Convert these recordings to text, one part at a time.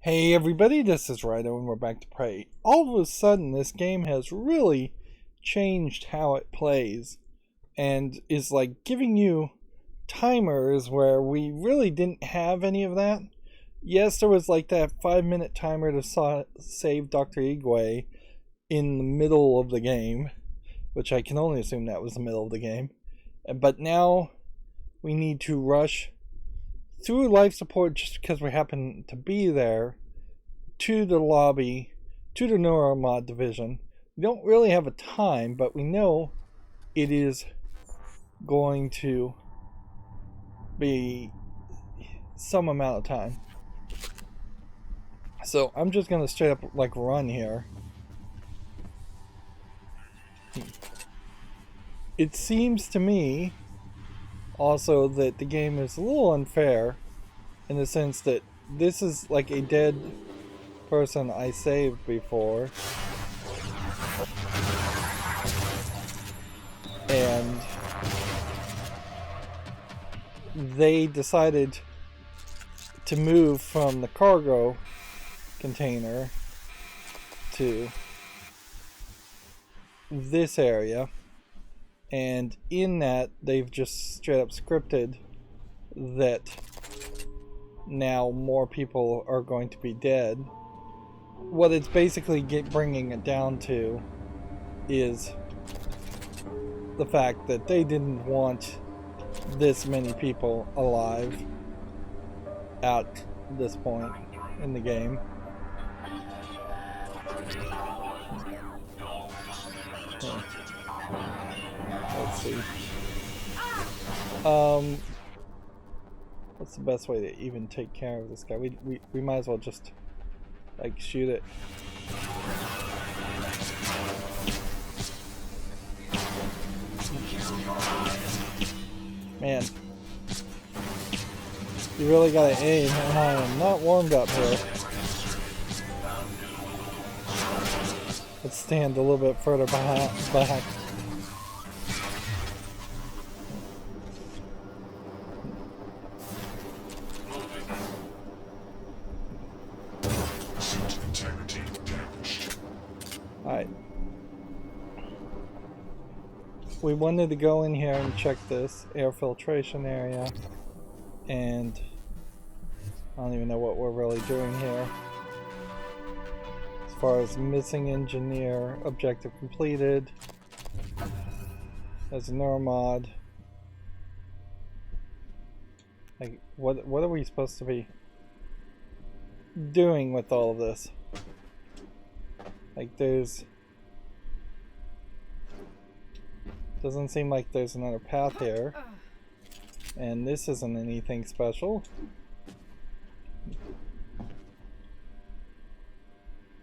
Hey everybody, this is Rydo and we're back to play. All of a sudden this game has really changed how it plays and is like giving you timers where we really didn't have any of that. Yes, there was like that 5-minute timer to save Dr. Igwe in the middle of the game, which I can only assume that was the middle of the game. But now we need to rush through life support just because we happen to be there to the lobby, to the neuromod division. We don't really have a time, but we know it is going to be some amount of time. So I'm just gonna straight up like run here. It seems to me also that the game is a little unfair in the sense that this is like a dead person I saved before, and they decided to move from the cargo container to this area, and in that they've just straight up scripted that now more people are going to be dead. What it's basically bringing it down to is the fact that they didn't want this many people alive at this point in the game. Let's see. What's the best way to even take care of this guy? We might as well just like shoot it. Man, you really gotta aim, and I am not warmed up here. Let's stand a little bit further back. Alright. We wanted to go in here and check this air filtration area, and I don't even know what we're really doing here. As far as missing engineer, objective completed. There's a neuromod. Like, what are we supposed to be doing with all of this? Like, doesn't seem like there's another path here, and this isn't anything special.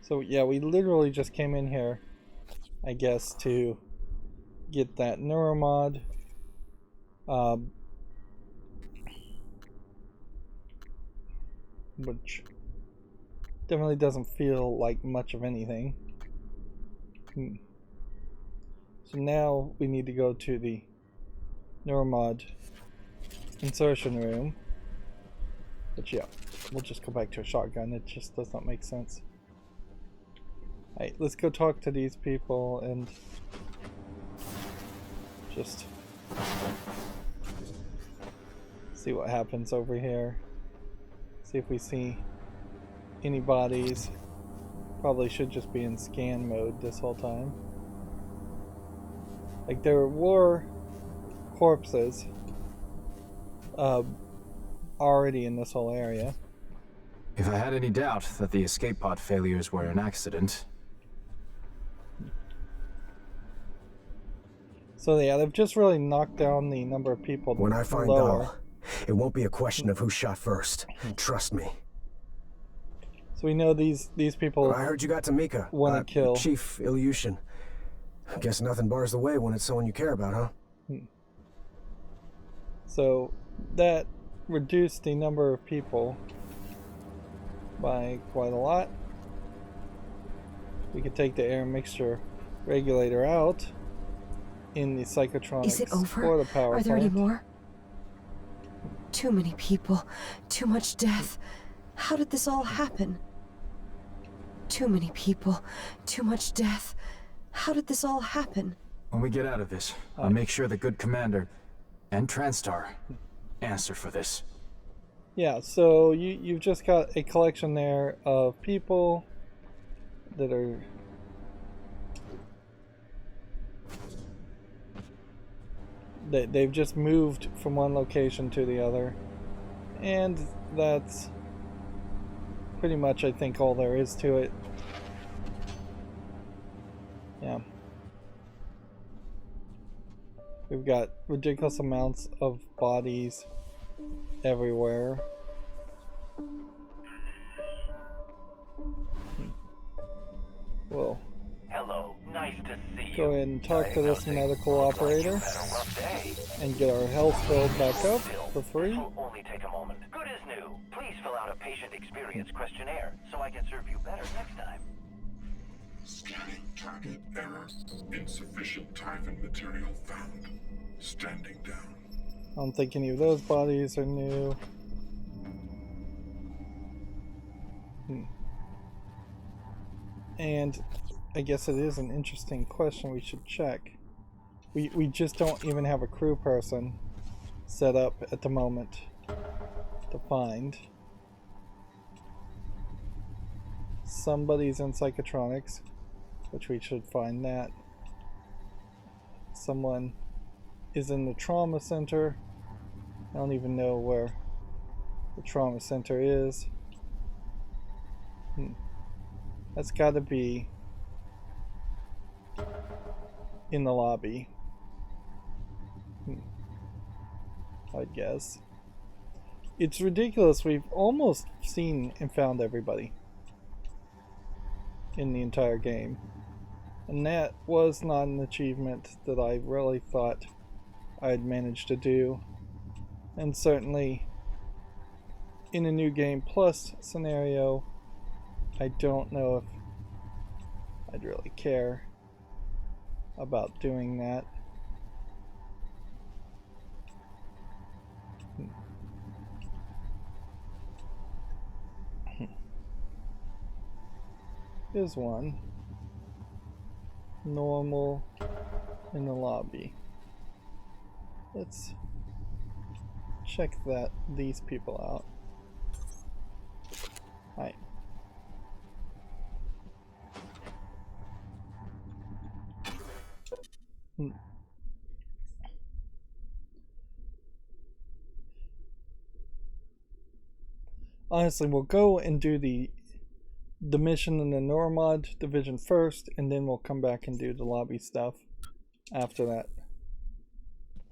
So yeah, we literally just came in here, I guess, to get that neuromod. Which definitely doesn't feel like much of anything. So now we need to go to the neuromod insertion room. But yeah, we'll just go back to a shotgun. It just does not make sense. Alright, let's go talk to these people and just see what happens over here. See if we see any bodies. Probably should just be in scan mode this whole time. Like, there were corpses already in this whole area. If I had any doubt that the escape pod failures were an accident. So yeah, they've just really knocked down the number of people. When I find lower. Al, it won't be a question of who shot first. Trust me. So we know these people. I heard you got Tamika. Want to kill Chief Ilyushin. Guess nothing bars the way when it's someone you care about, huh? So that reduced the number of people by quite a lot. We could take the air mixture regulator out in the psychotronics. Is it over? Or the power Are there any plant. more? Too many people. Too much death. How did this all happen? Too many people, too much death. How did this all happen? When we get out of this, I'll make sure the good commander and TranStar answer for this. Yeah, so you've just got a collection there of people that are they've just moved from one location to the other, and that's pretty much, I think, all there is to it. Yeah. We've got ridiculous amounts of bodies everywhere. Well, hello, nice to see you. Go ahead and talk to this medical operator and get our health filled back up for free. This will only take a moment. Good as new. Please fill out a patient experience questionnaire so I can serve you better next time. Scanning target error. Insufficient Typhon material found. Standing down. I don't think any of those bodies are new. And I guess it is an interesting question we should check. We just don't even have a crew person set up at the moment to find. Somebody's in psychotronics, which we should find that. Someone is in the trauma center. I don't even know where the trauma center is. That's got to be in the lobby, I guess. It's ridiculous. We've almost seen and found everybody in the entire game, and that was not an achievement that I really thought I'd managed to do. And certainly in a new game plus scenario, I don't know if I'd really care about doing that. Here's one. Normal in the lobby. Let's check these people out. Hi. Honestly, we'll go and do the mission in the Normod division first, and then we'll come back and do the lobby stuff after that.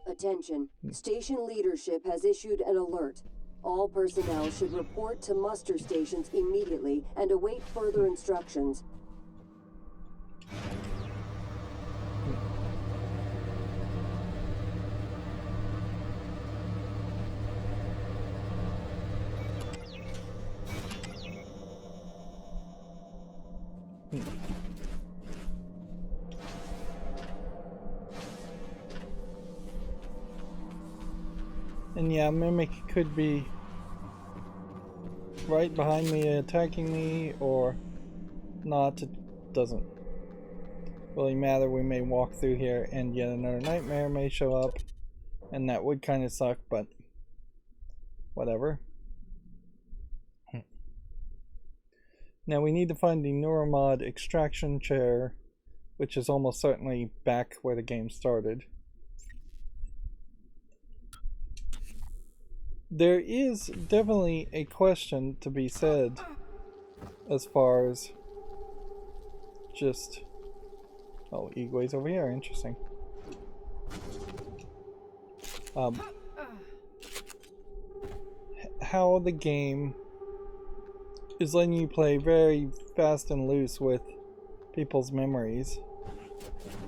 Attention. Station leadership has issued an alert. All personnel should report to muster stations immediately and await further instructions. And yeah, Mimic could be right behind me attacking me or not. It doesn't really matter. We may walk through here and yet another nightmare may show up, and that would kind of suck, but whatever. Now we need to find the Neuromod extraction chair, which is almost certainly back where the game started. There is definitely a question to be said as far as just... Oh, Igwe's over here, interesting. How the game is letting you play very fast and loose with people's memories,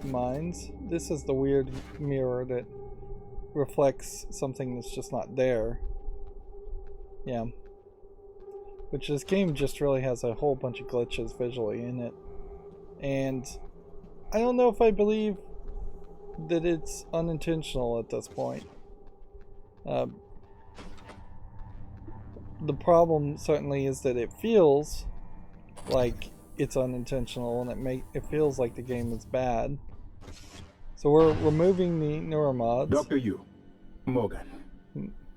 minds. This is the weird mirror that reflects something that's just not there. Yeah. Which this game just really has a whole bunch of glitches visually in it. And I don't know if I believe that it's unintentional at this point. the problem certainly is that it feels like it's unintentional, and it feels like the game is bad. So we're removing the neuromods. Dr. Yu, Morgan,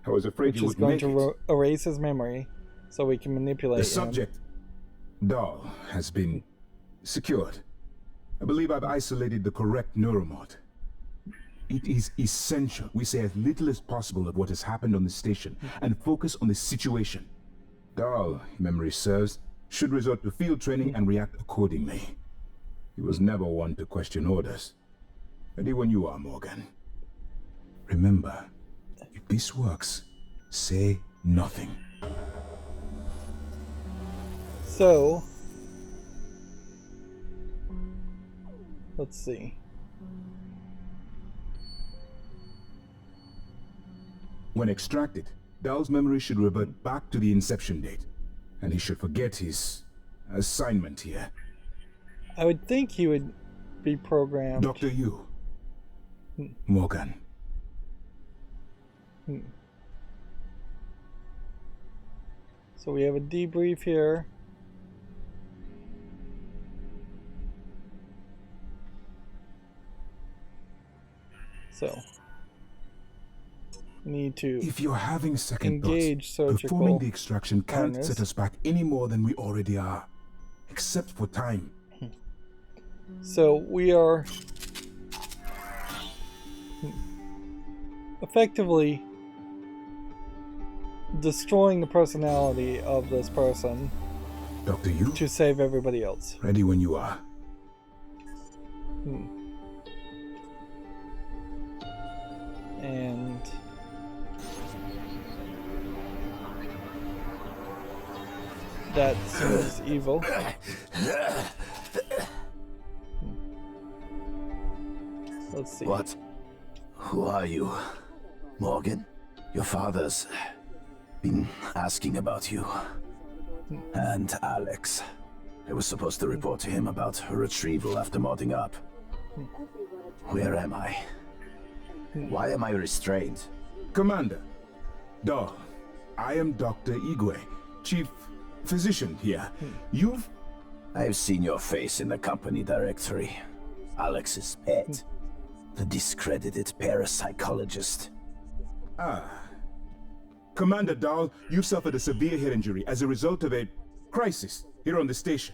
I was afraid which you is would going make to it. erase his memory so we can manipulate The him. subject, doll, has been secured. I believe I've isolated the correct neuromod. It is essential we say as little as possible of what has happened on the station and focus on the situation. Doll, if memory serves, should resort to field training and react accordingly. He was never one to question orders. Ready when you are, Morgan. Remember, if this works, say nothing. So, let's see. When extracted, Dahl's memory should revert back to the inception date, and he should forget his assignment here. I would think he would be programmed. Dr. Yu. Morgan. So we have a debrief here. So we need to If you're having second engage thoughts, performing surgical the extraction can't harness. set us back any more than we already are. Except for time. So we are effectively destroying the personality of this person Dr. Yu, to save everybody else. ready when you are. And that seems evil. Let's see. What? Who are you? Morgan? Your father's been asking about you. And Alex. I was supposed to report to him about her retrieval after modding up. Where am I? Why am I restrained? Commander. Dahl. I am Dr. Igwe, Chief Physician here. I've seen your face in the company directory. Alex's pet. The discredited parapsychologist. Commander Dahl, you've suffered a severe head injury as a result of a crisis here on the station.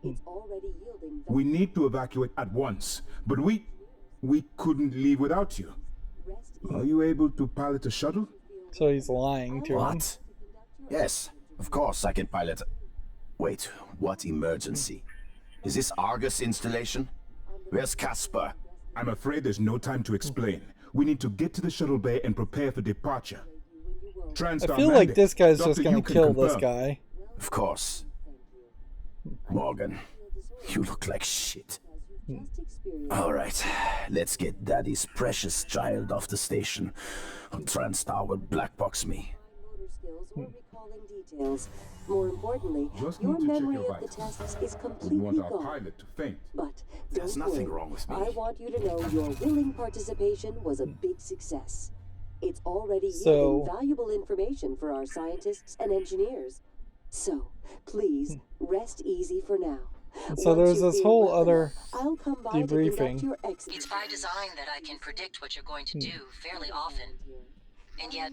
It's already yielding. We need to evacuate at once, but we couldn't leave without you. Are you able to pilot a shuttle? So he's lying to him. What? Yes, of course I can pilot. Wait, what emergency? Is this Argus installation? Where's Casper? I'm afraid there's no time to explain. We need to get to the shuttle bay and prepare for departure. TranStar I feel like mandate. this guy's Dr. just gonna Yu can kill this confirm. guy. Of course. Morgan, you look like shit. Alright, let's get Daddy's precious child off the station. TranStar will blackbox me. Motor skills or recalling details. More importantly, Just your need to check memory your of the vitals. tests is We completely want our gone. pilot to faint. But There's don't nothing worry. wrong with me. I want you to know your willing participation was a big success. It's already So- yielding valuable information for our scientists and engineers. So, please, rest easy for now. So Once there's you this feel whole well other enough, I'll come by to debriefing. conduct your exit. It's by design that I can predict what you're going to do fairly often. And yet,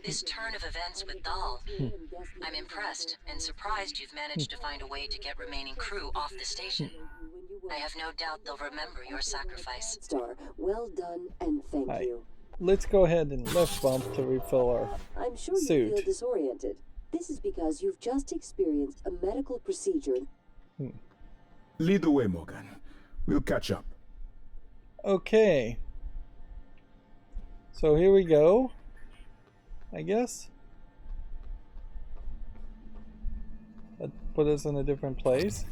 this turn of events with Dahl, I'm impressed and surprised you've managed to find a way to get remaining crew off the station. I have no doubt they'll remember your sacrifice. Star, well done and thank Hi. you. Let's go ahead and left bump to refill our I'm sure you suit. feel disoriented. This is because you've just experienced a medical procedure. Lead the way, Morgan. We'll catch up. Okay. So here we go. I guess. That put us in a different place.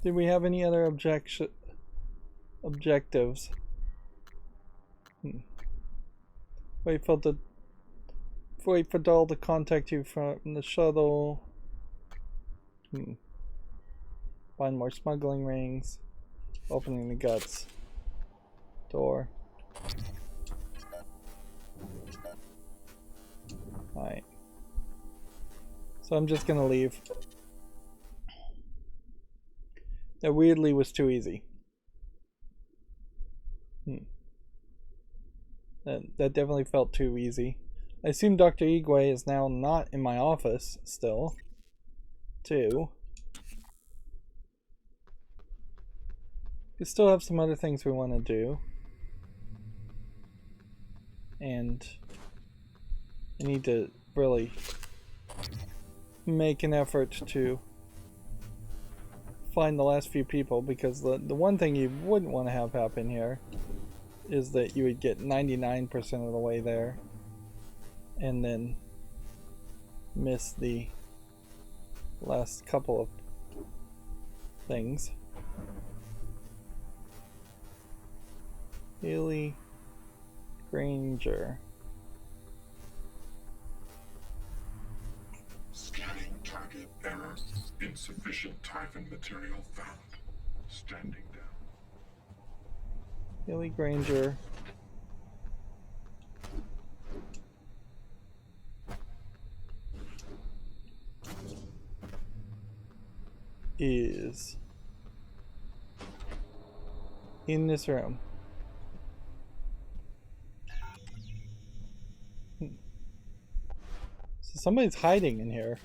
Did we have any other objectives? Wait for Dahl to contact you from the shuttle. Find more smuggling rings. Opening the guts. Door. Alright. So I'm just gonna leave. That weirdly was too easy. That definitely felt too easy. I assume Dr. Igwe is now not in my office still. 2. We still have some other things we want to do. And I need to really make an effort to find the last few people, because the one thing you wouldn't want to have happen here is that you would get 99% of the way there and then miss the last couple of things. Haley Granger. Scanning target error. Insufficient Typhon material found. Standing down. Haley Granger. Is in this room. So somebody's hiding in here.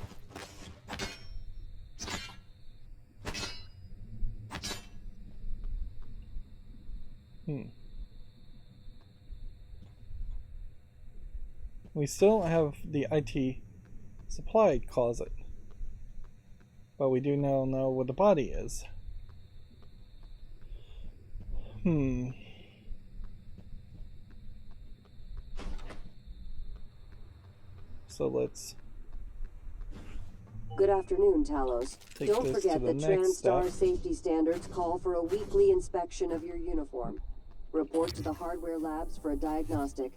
We still have the IT supply closet, but we do now know where the body is. So let's... Good afternoon, Talos. Take Don't this forget to the that next TranStar step. safety standards call for a weekly inspection of your uniform. Report to the hardware labs for a diagnostic.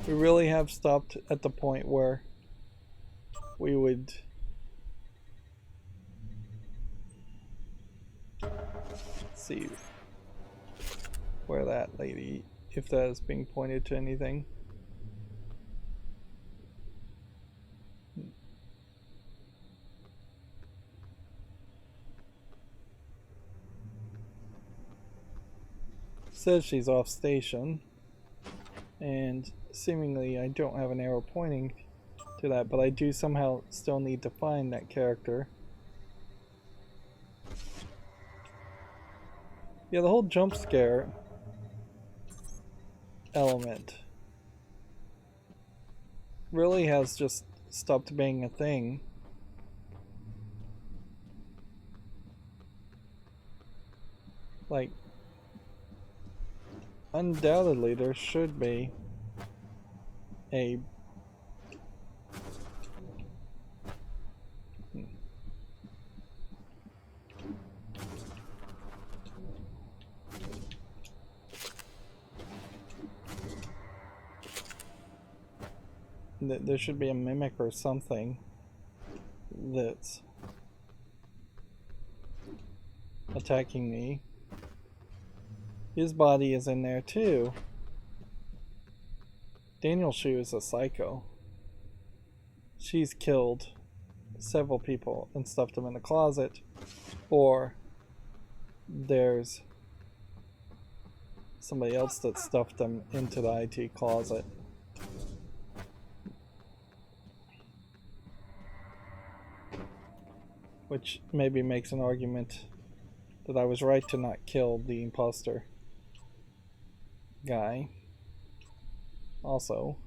We really have stopped at the point where we would see where that lady, if that is being pointed to anything. Says she's off station, and seemingly I don't have an arrow pointing to that, but I do somehow still need to find that character. Yeah, the whole jump scare element really has just stopped being a thing. Like, undoubtedly there should be a there should be a mimic or something that's attacking me. His body is in there too. Daniel Shu is a psycho. She's killed several people and stuffed them in the closet, or there's somebody else that stuffed them into the IT closet. Which maybe makes an argument that I was right to not kill the imposter guy. Also,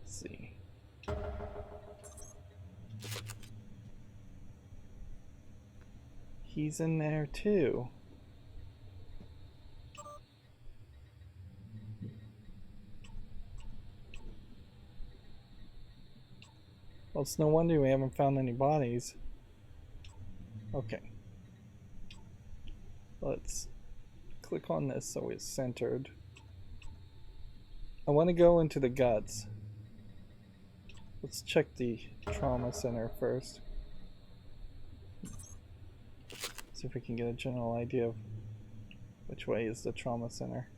let's see. He's in there too. Well, it's no wonder we haven't found any bodies. Okay. Let's click on this so it's centered. I want to go into the guts. Let's check the trauma center first. See if we can get a general idea of which way is the trauma center.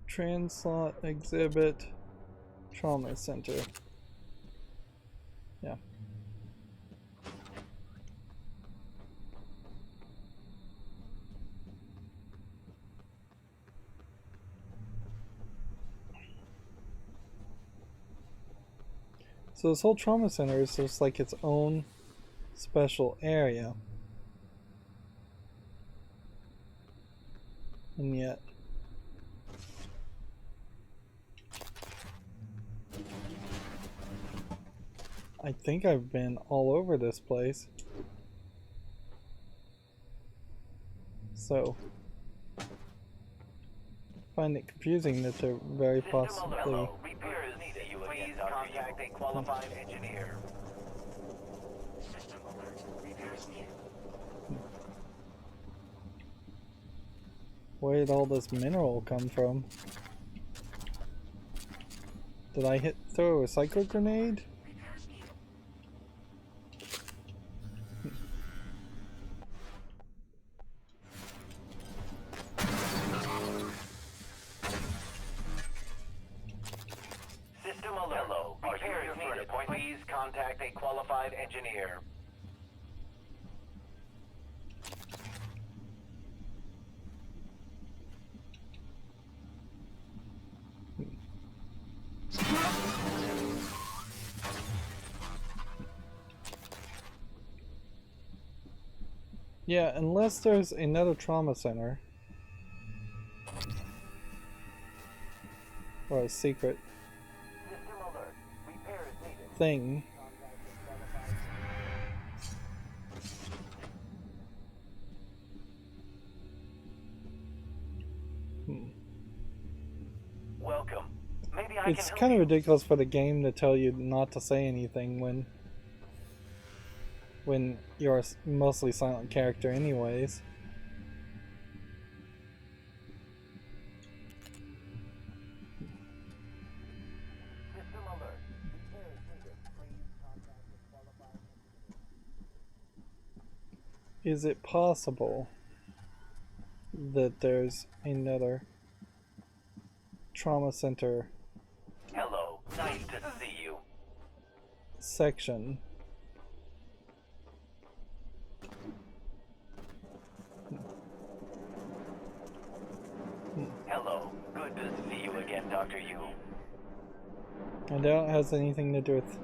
TranStar exhibit trauma center. Yeah. So this whole trauma center is just like its own special area. And yet I think I've been all over this place. So find it confusing that they're very possibly Repairs needed. Please contact a qualified engineer. Where did all this mineral come from? Did I throw a cyclo grenade? System alert. Hello. Repairs needed. Please contact a qualified engineer. Yeah, unless there's another trauma center. Or a secret System alert. Repairs needed. thing. Welcome. Maybe I It's can kind of help you. ridiculous for the game to tell you not to say anything when you're a mostly silent character anyways. System alert. Repairs needed. Please contact a qualified engineer. Is it possible that there's another trauma center Hello. Nice to see you. section? Hello. Good to see you again, Dr. Yu. I doubt it has anything to do with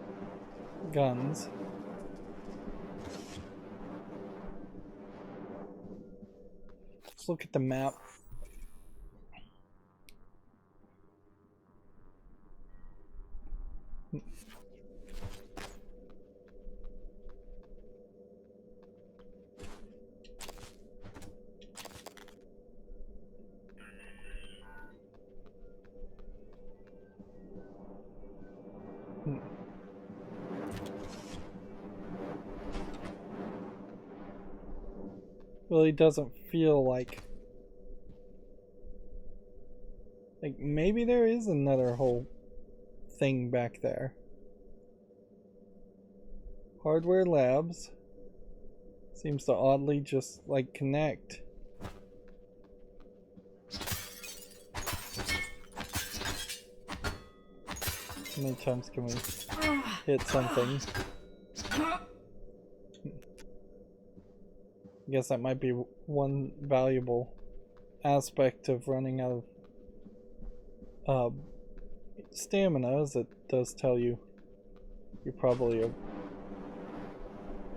guns. Let's look at the map. Really doesn't feel like maybe there is another whole thing back there. Hardware labs seems to oddly just like connect. How many times can we hit something? I guess that might be one valuable aspect of running out of stamina, as it does tell you you're probably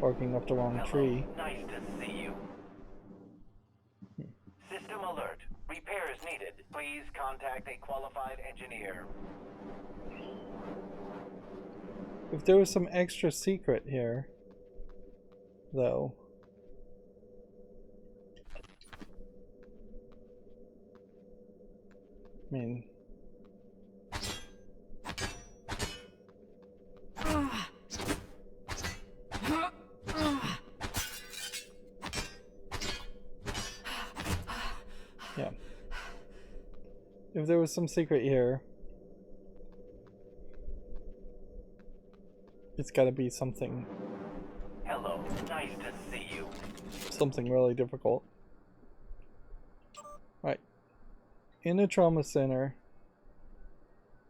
barking up the wrong tree. Nice to see you. System alert. Repairs needed. Please contact a qualified engineer. If there was some extra secret here, though, mean... Yeah. If there was some secret here, it's gotta be something... Hello, nice to see you. Something really difficult. Right. In the trauma center,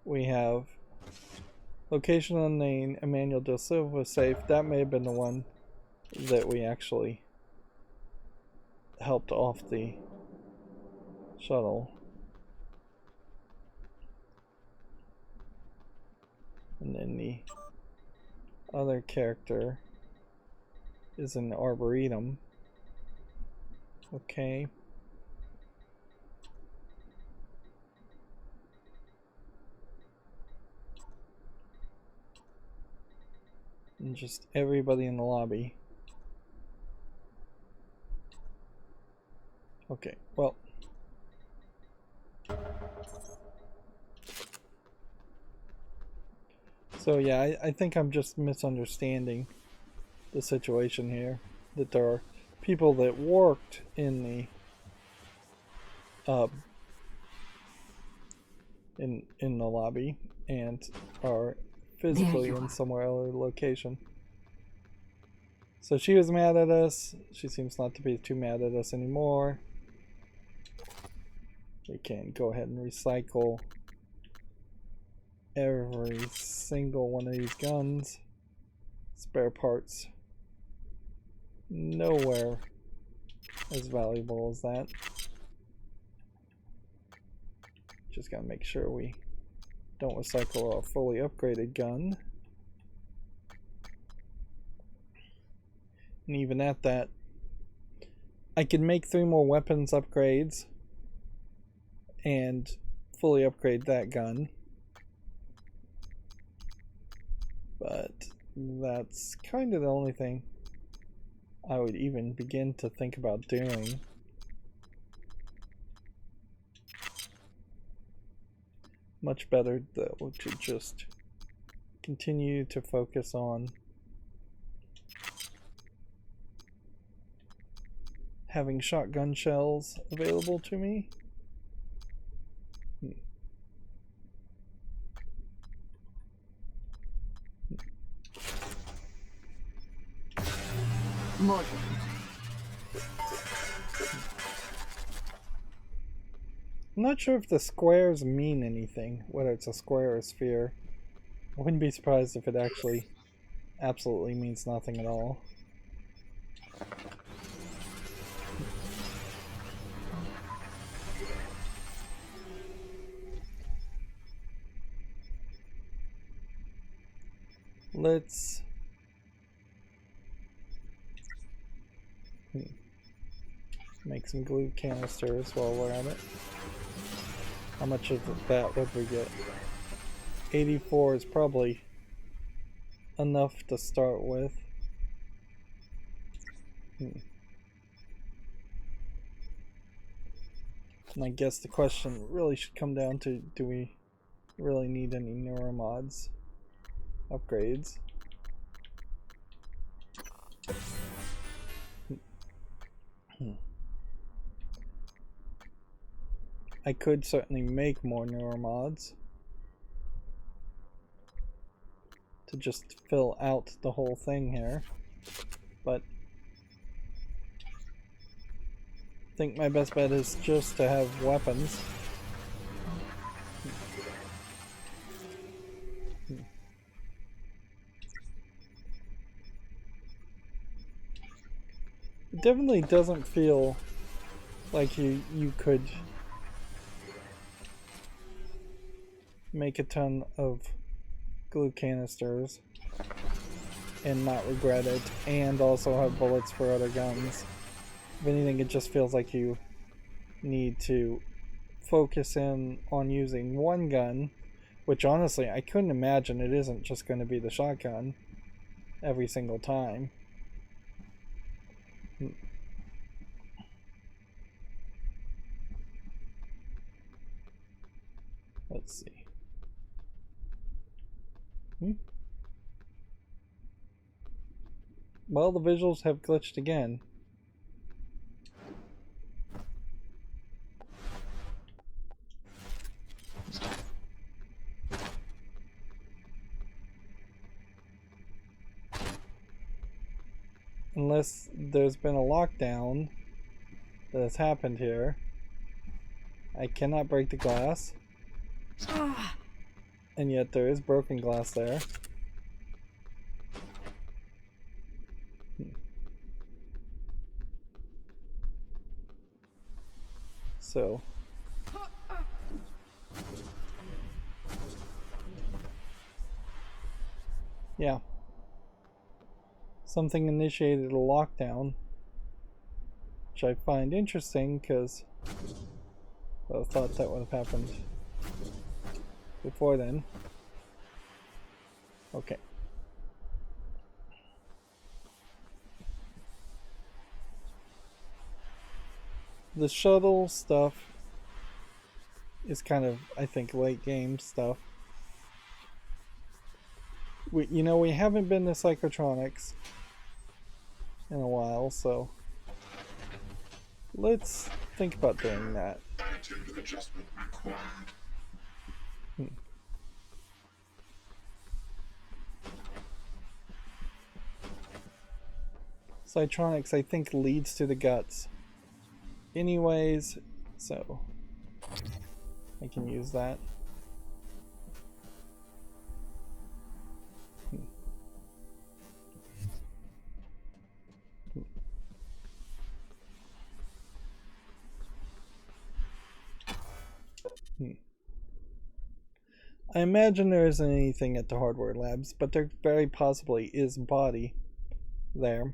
we have location unknown, Emmanuel Del Silva safe. That may have been the one that we actually helped off the shuttle. And then the other character is in the Arboretum. Okay. And just everybody in the lobby. Okay, well. So yeah, I think I'm just misunderstanding the situation here. That there are people that worked in the in the lobby and are physically in somewhere other location. So she was mad at us. She seems not to be too mad at us anymore. We can go ahead and recycle every single one of these guns. Spare parts. Nowhere as valuable as that. Just gotta make sure we don't recycle a fully upgraded gun. And even at that, I could make 3 more weapons upgrades and fully upgrade that gun. But that's kind of the only thing I would even begin to think about doing. Much better though to just continue to focus on having shotgun shells available to me. Morgan. I'm not sure if the squares mean anything, whether it's a square or a sphere. I wouldn't be surprised if it actually absolutely means nothing at all. Let's make some glue canisters while we're at it. How much of that would we get? 84 is probably enough to start with. And I guess the question really should come down to, do we really need any neuromods upgrades? I could certainly make more neuromods to just fill out the whole thing here, but I think my best bet is just to have weapons. It definitely doesn't feel like you could make a ton of glue canisters and not regret it, and also have bullets for other guns. If anything, it just feels like you need to focus in on using one gun, which honestly I couldn't imagine it isn't just going to be the shotgun every single time. Let's see. Well, the visuals have glitched again. Unless there's been a lockdown that has happened here. I cannot break the glass. And yet there is broken glass there. So. Yeah. Something initiated a lockdown. Which I find interesting because I thought that would have happened before then. Okay. The shuttle stuff is kind of, I think, late game stuff. We haven't been to Psychotronics in a while, so let's think about doing that. Attitude adjustment required. Psytronics, I think, leads to the guts. Anyways, so I can use that. I imagine there isn't anything at the hardware labs, but there very possibly is a body there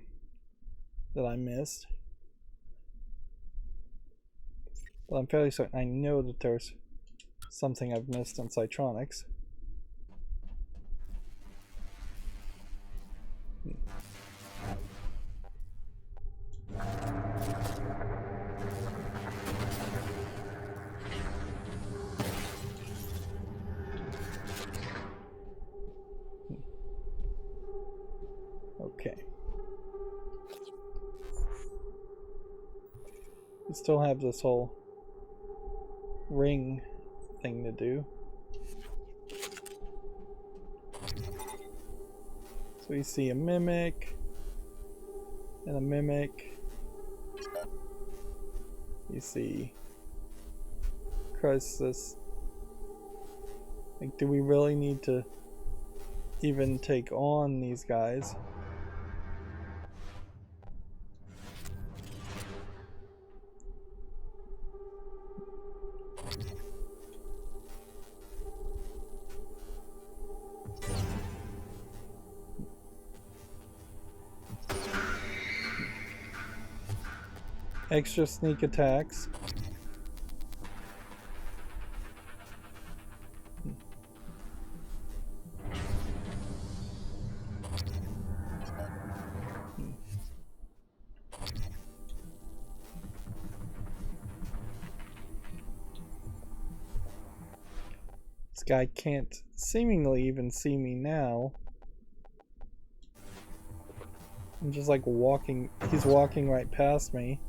that I missed. But I'm fairly certain I know that there's something I've missed in Psytronics. Okay. We still have this whole ring thing to do. So we see a mimic and a mimic. You see crisis. Like, do we really need to even take on these guys? Extra sneak attacks. This guy can't seemingly even see me now. I'm just like walking, he's walking right past me.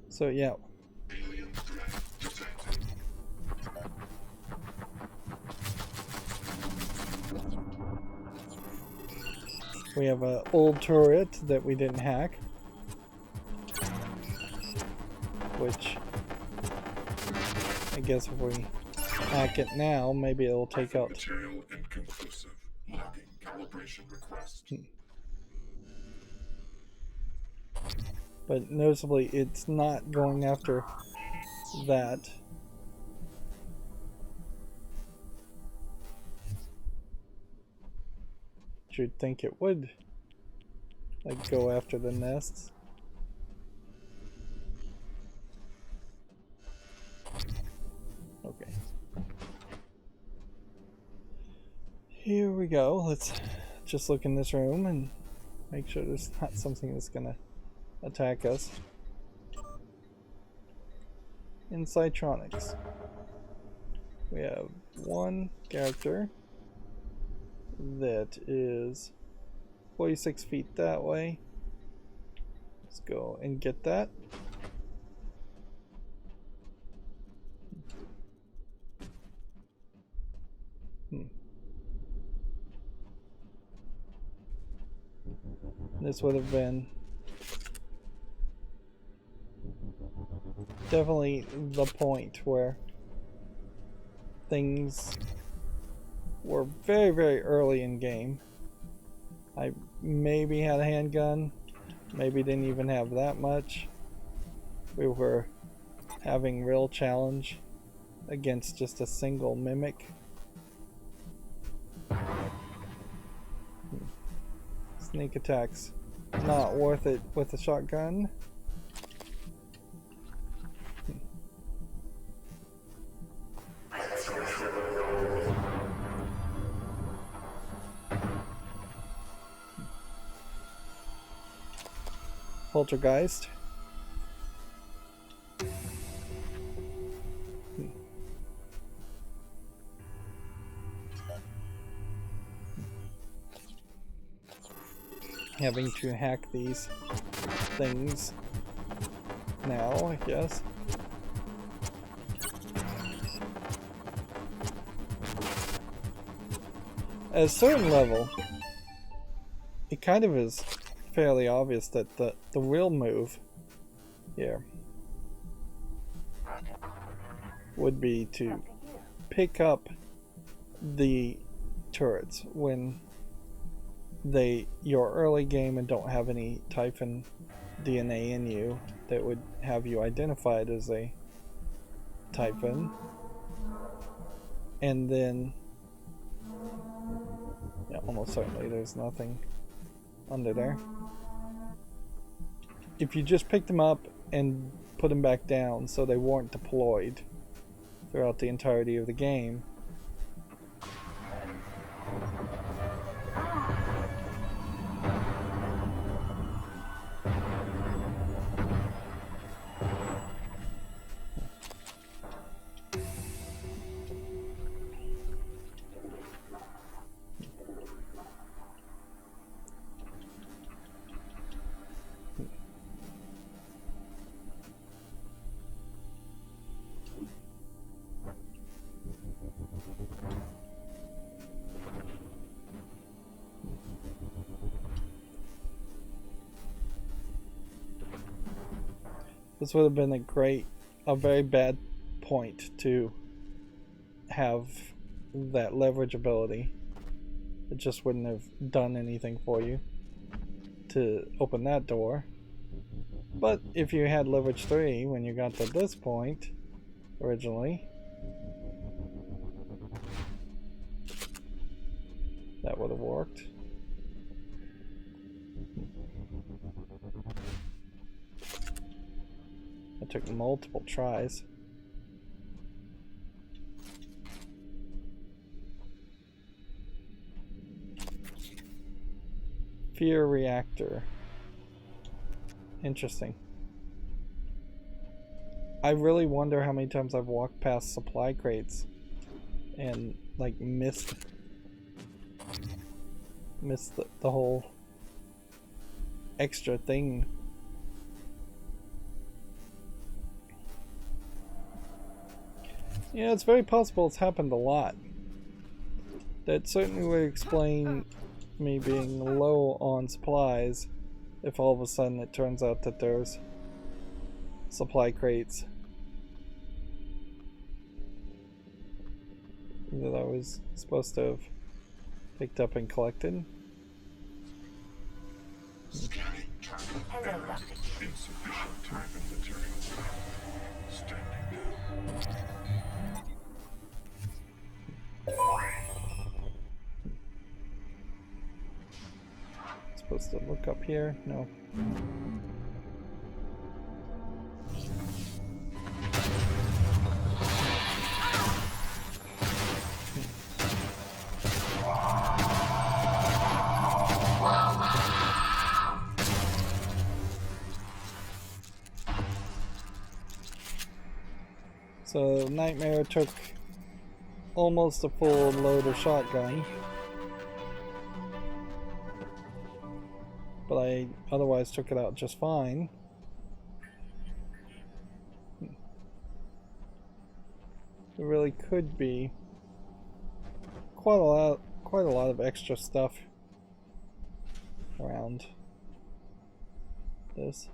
So yeah. We have an old turret that we didn't hack, which I guess if we hack it now, maybe it'll take out. Material inconclusive. Logging calibration request. But noticeably, it's not going after that. You'd think it would, like, go after the nests. Okay. Here we go. Let's just look in this room and make sure there's not something that's gonna attack us. In Psytronics, we have one character that is 46 feet that way. Let's go and get that. This would have been definitely the point where things were very, very early in game. I maybe had a handgun, maybe didn't even have that much. We were having real challenge against just a single mimic. Sneak attacks, not worth it with a shotgun. Poltergeist. Having to hack these things now, I guess. At a certain level, it kind of is fairly obvious that the real move here would be to pick up the turrets when you're early game and don't have any Typhon DNA in you that would have you identified as a Typhon, and then yeah, almost certainly there's nothing under there. If you just picked them up and put them back down so they weren't deployed throughout the entirety of the game, this would have been a very bad point to have that leverage ability. It just wouldn't have done anything for you to open that door. But if you had leverage 3 when you got to this point originally, that would have worked. It took multiple tries. Fear reactor. Interesting. I really wonder how many times I've walked past supply crates and like missed the whole extra thing. Yeah, it's very possible it's happened a lot. That certainly would explain me being low on supplies if all of a sudden it turns out that there's supply crates that I was supposed to have picked up and collected. Scanning time. Insufficient time and material. Standing down. Supposed to look up here? No. So Nightmare took almost a full load of shotgun. But I otherwise took it out just fine. There really could be quite a lot of extra stuff around this.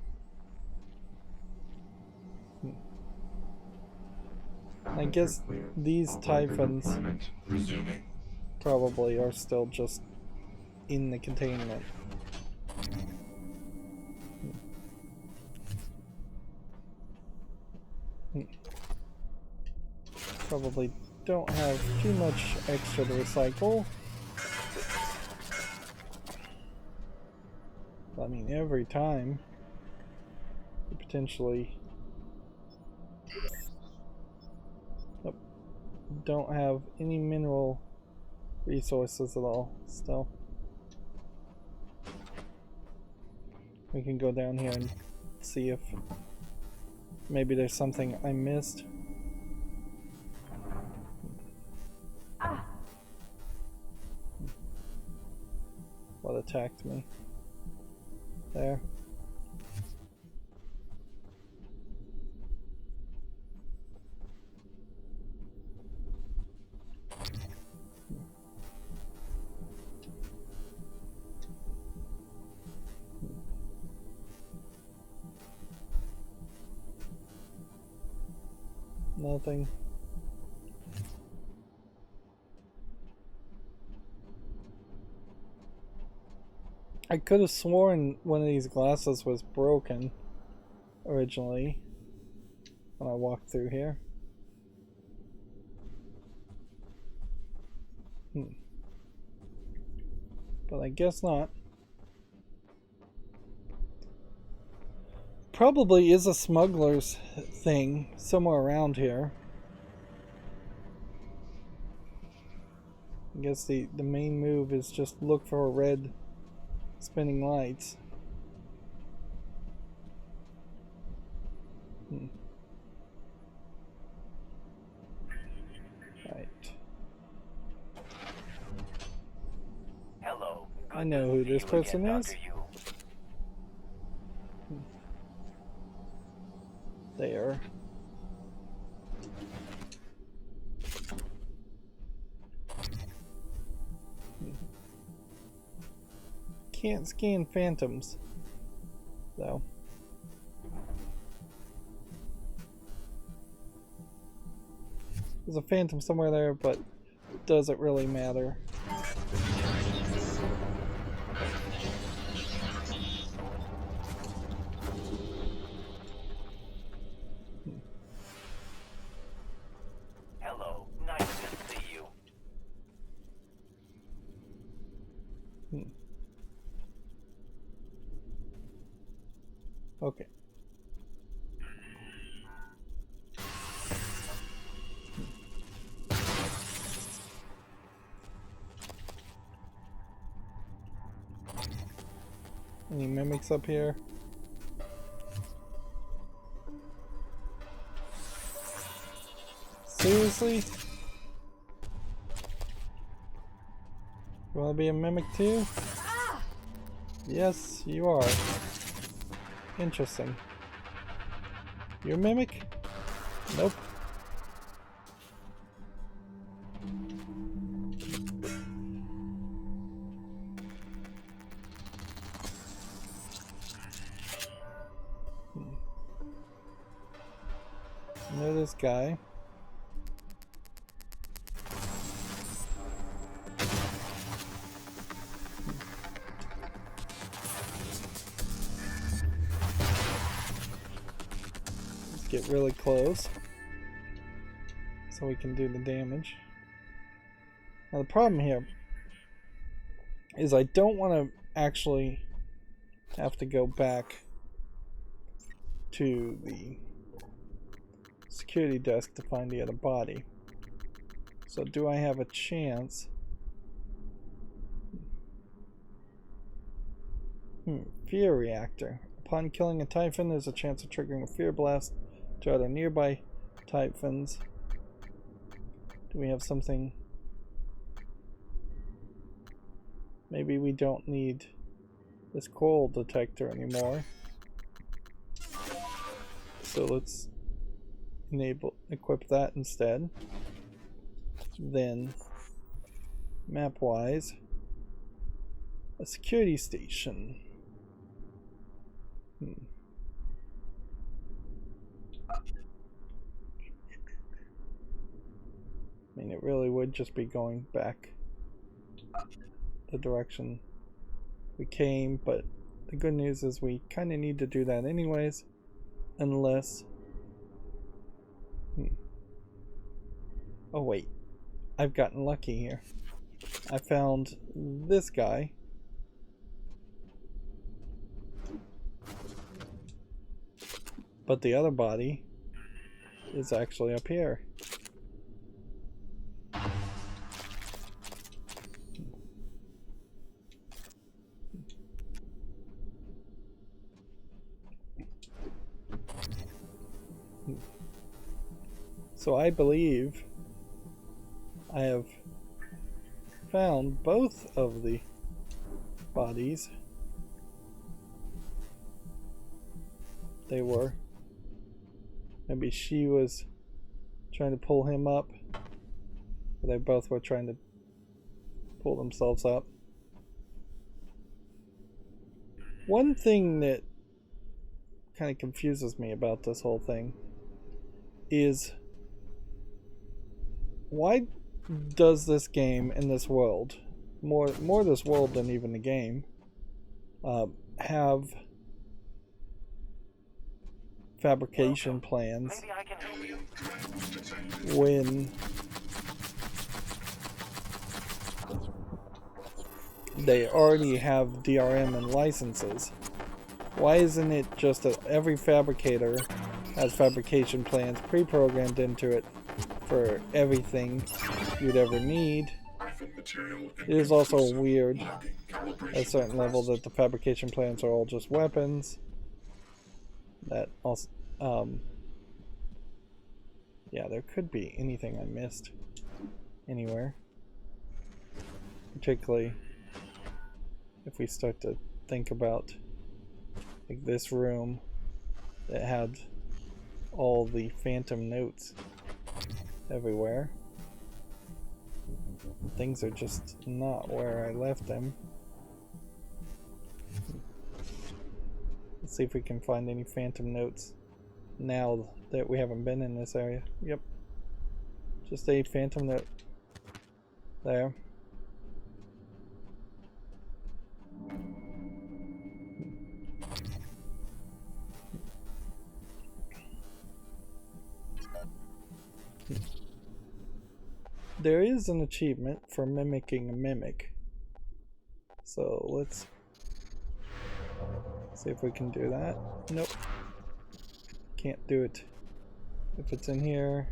I guess these typhons probably are still just in the containment. Probably don't have too much extra to recycle. I mean, every time you potentially don't have any mineral resources at all still. We can go down here and see if maybe there's something I missed. What attacked me? There. Nothing. I could have sworn one of these glasses was broken originally when I walked through here. But I guess not. Probably is a smuggler's thing somewhere around here. I guess the main move is just look for red spinning lights. Right. Hello. I know who this person is. There. Can't scan phantoms, though. There's a phantom somewhere there, but does it really matter? Hello. Nice to see you. Okay. Any mimics up here? Seriously? You wanna be a mimic too? Yes, you are. Interesting. You a mimic? Nope. Know this guy. Let's get really close so we can do the damage. Now the problem here is I don't want to actually have to go back to the security desk to find the other body. So do I have a chance? Fear reactor. Upon killing a typhon, there's a chance of triggering a fear blast to either nearby Typhons. Do we have something? Maybe we don't need this coral detector anymore. So let's equip that instead. Then, map-wise, a security station. I mean, it really would just be going back the direction we came, but the good news is we kind of need to do that anyways, unless... Oh wait, I've gotten lucky here. I found this guy. But the other body is actually up here. So I believe I have found both of the bodies. They were. Maybe she was trying to pull him up. Or they both were trying to pull themselves up. One thing that kind of confuses me about this whole thing is, why does this game and this world, more this world than even the game, have fabrication plans when they already have DRM and licenses? Why isn't it just that every fabricator has fabrication plans pre-programmed into it for everything you'd ever need? It is also weird at a certain level that the fabrication plans are all just weapons. That also, yeah, there could be anything I missed anywhere. Particularly if we start to think about like this room that had all the phantom notes everywhere. Things are just not where I left them. Let's see if we can find any phantom notes now that we haven't been in this area. Yep. Just a phantom note there. There is an achievement for mimicking a mimic. So let's see if we can do that. Nope. Can't do it. If it's in here.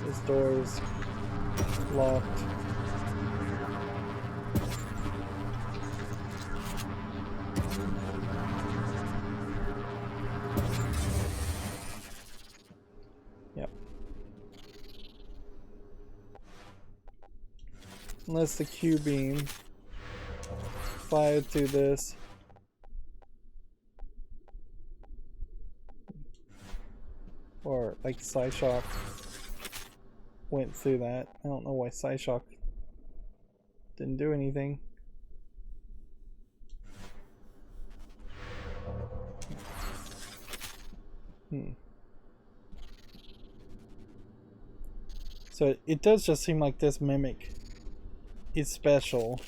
This door is locked. Yep. Unless the Q-beam fired through this. Or like Psyshock went through that. I don't know why Psyshock didn't do anything. So it does just seem like this mimic is special,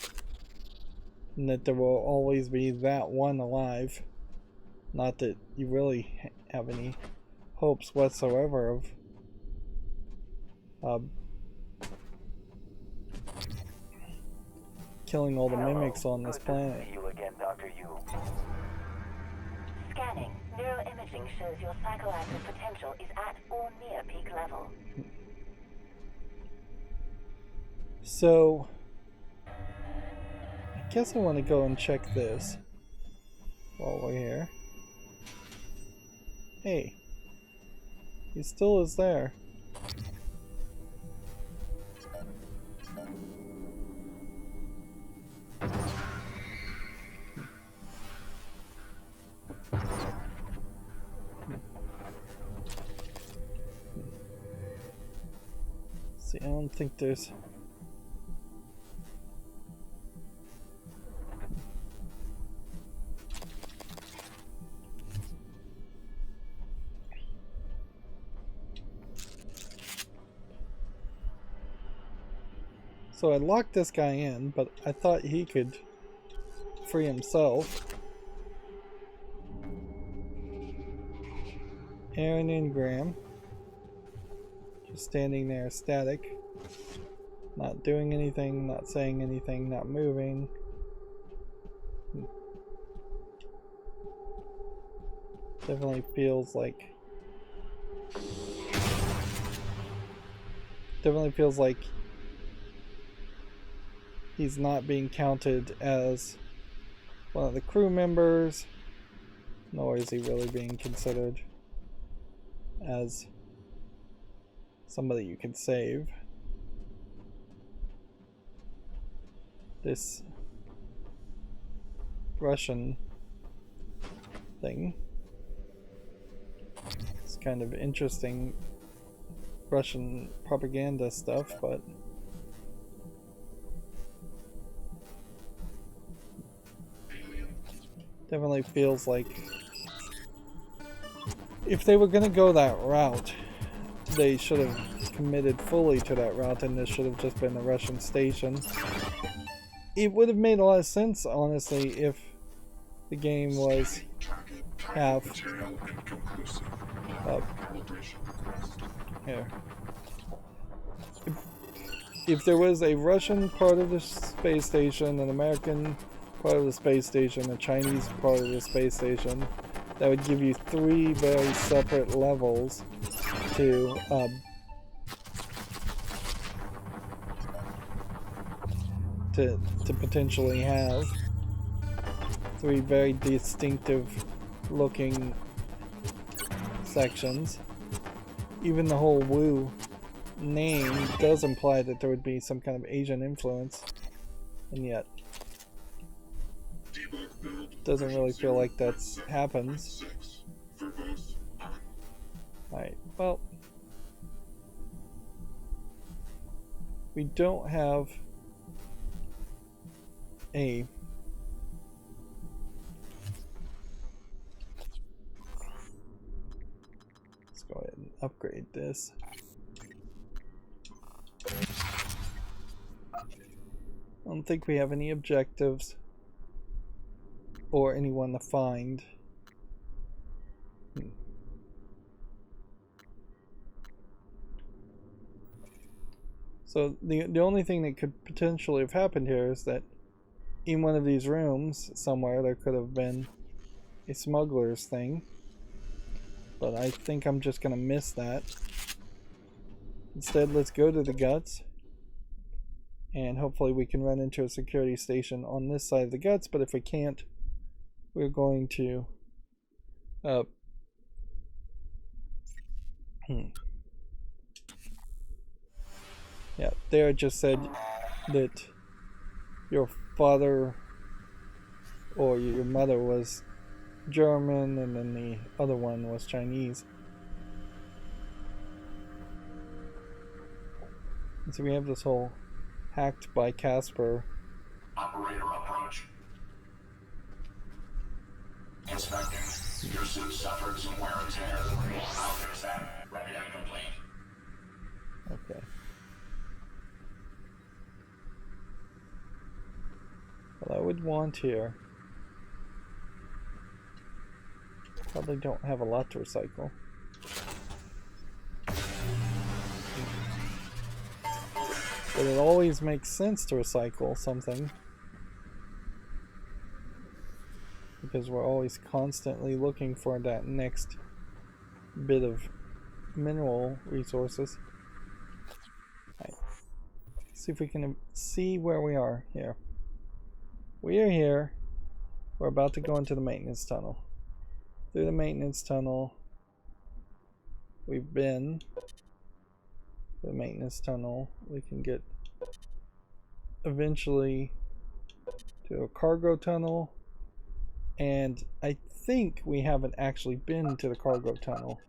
and that there will always be that one alive. Not that you really have any hopes whatsoever of killing all the mimics on this planet. See you again, Dr. Yu. Scanning. Neuroimaging shows your psychoactive potential is at or near peak level. So guess I want to go and check this while we're here. Hey, he still is there. See, I don't think there's... So I locked this guy in, but I thought he could free himself. Aaron Ingram. Just standing there static. Not doing anything, not saying anything, not moving. Definitely feels like... he's not being counted as one of the crew members, nor is he really being considered as somebody you can save. This Russian thing. It's kind of interesting Russian propaganda stuff, but definitely feels like if they were going to go that route, they should have committed fully to that route, and this should have just been a Russian station. It would have made a lot of sense, honestly, if the game was half here. If there was a Russian part of the space station, an American part of the space station, a Chinese part of the space station, that would give you 3 very separate levels to potentially have 3 very distinctive looking sections. Even the whole Wu name does imply that there would be some kind of Asian influence, and yet doesn't really feel like that's happens. Alright, well, we don't have a let's go ahead and upgrade this. I don't think we have any objectives or anyone to find. So the only thing that could potentially have happened here is that in one of these rooms somewhere there could have been a smuggler's thing, but I think I'm just gonna miss that. Instead, let's go to the guts, and hopefully we can run into a security station on this side of the guts, but if we can't, we're going to yeah, there it just said that your father or your mother was German and then the other one was Chinese. And so we have this whole hacked by Casper. Operator approach. Inspecting. Your suit suffered some wear and tear. I'll fix that. Ready and complete. Okay. What I would want here, probably don't have a lot to recycle. But it always makes sense to recycle something, because we're always constantly looking for that next bit of mineral resources. Right. See if we can see where we are here. We are here. We're about to go into the maintenance tunnel. Through the maintenance tunnel, we've been. The maintenance tunnel, we can get eventually to a cargo tunnel, and I think we haven't actually been to the cargo tunnel,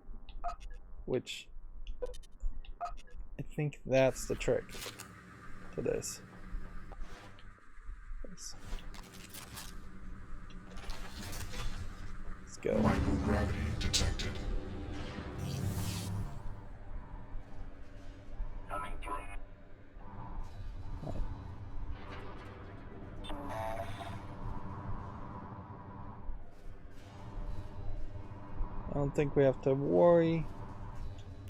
which I think that's the trick to this. Let's go. Microgravity detected. Coming through. I don't think we have to worry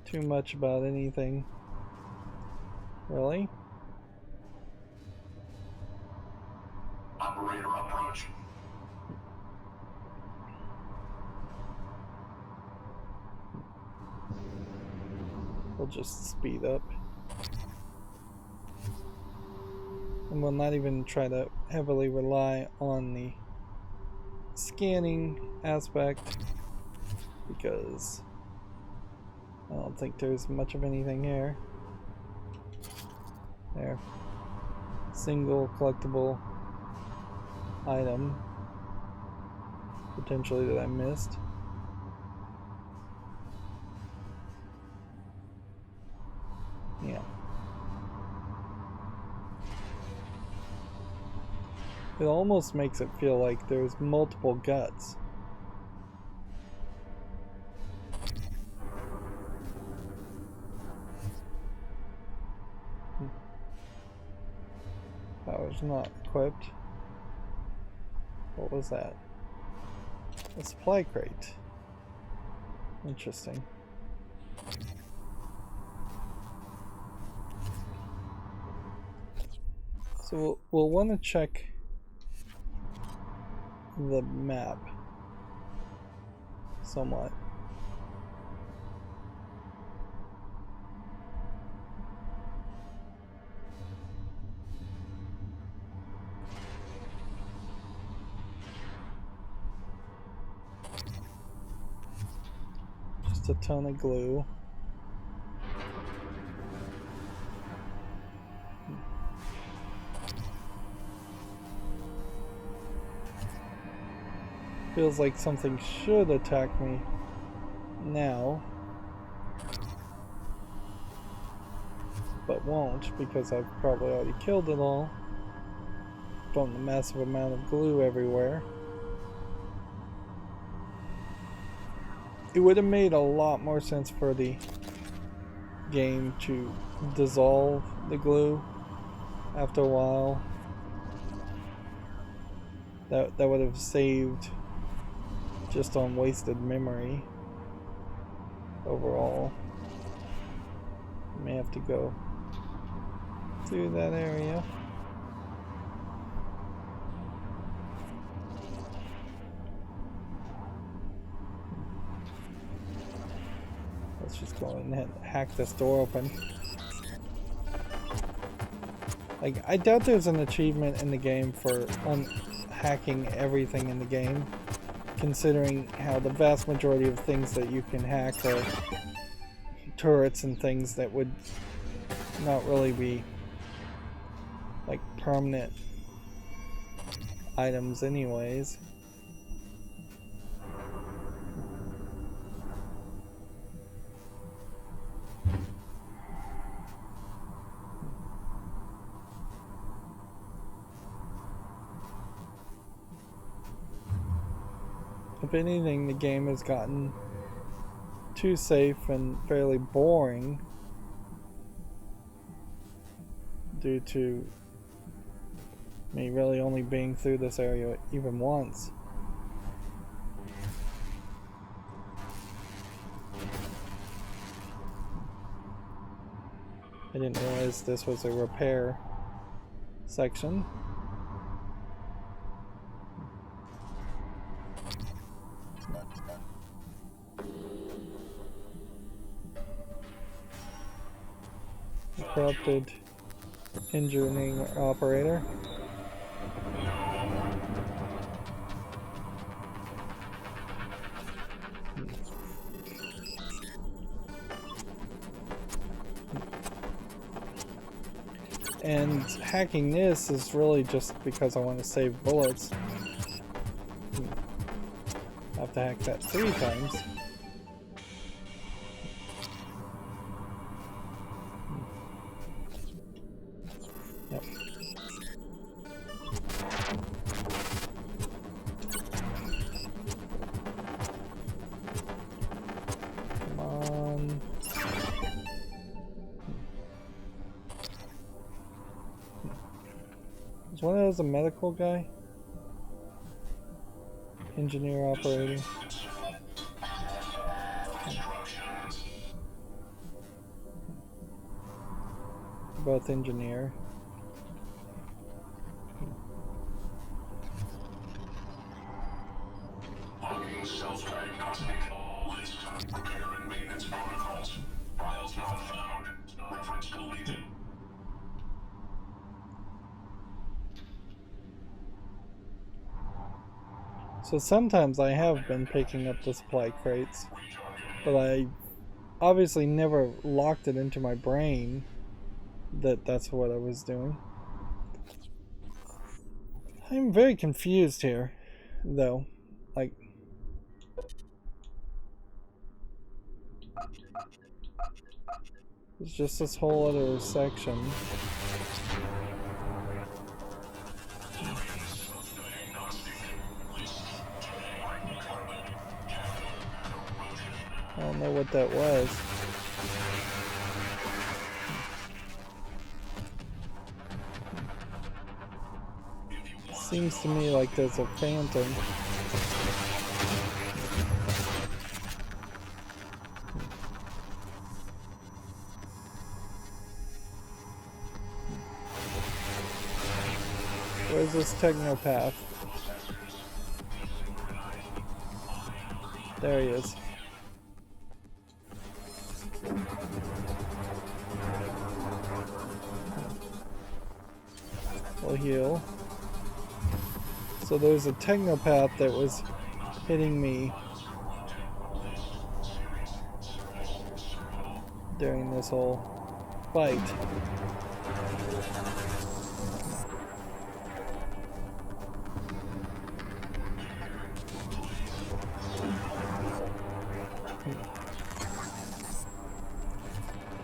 too much about anything. Really? Operator approach. We'll just speed up. And we'll not even try to heavily rely on the scanning aspect, because I don't think there's much of anything here. There. Single collectible item potentially that I missed. Yeah. It almost makes it feel like there's multiple guts. Power's not equipped. What was that? A supply crate. Interesting. So we'll want to check the map somewhat. Just a ton of glue. Feels like something should attack me now, but won't, because I've probably already killed it all from the massive amount of glue everywhere. It would have made a lot more sense for the game to dissolve the glue after a while. That would have saved just on wasted memory overall. May have to go through that area. Let's just go ahead and hack this door open. Like, I doubt there's an achievement in the game for hacking everything in the game, considering how the vast majority of things that you can hack are turrets and things that would not really be like permanent items anyways. If anything, the game has gotten too safe and fairly boring due to me really only being through this area even once. I didn't realize this was a repair section. Corrupted engineering operator. And hacking this is really just because I want to save bullets. I have to hack that 3 times. Yep. Come on. Is one of those a medical guy? Engineer operating. Both engineer. Self-diagnostic. List. Repair and maintenance protocols. Files not found. Reference deleted. So sometimes I have been picking up the supply crates, but I obviously never locked it into my brain that that's what I was doing. I'm very confused here, though. Like, it's just this whole other section. I don't know what that was. Seems to me like there's a phantom. Where's this technopath? There he is. We'll heal. So there's a technopath that was hitting me during this whole fight.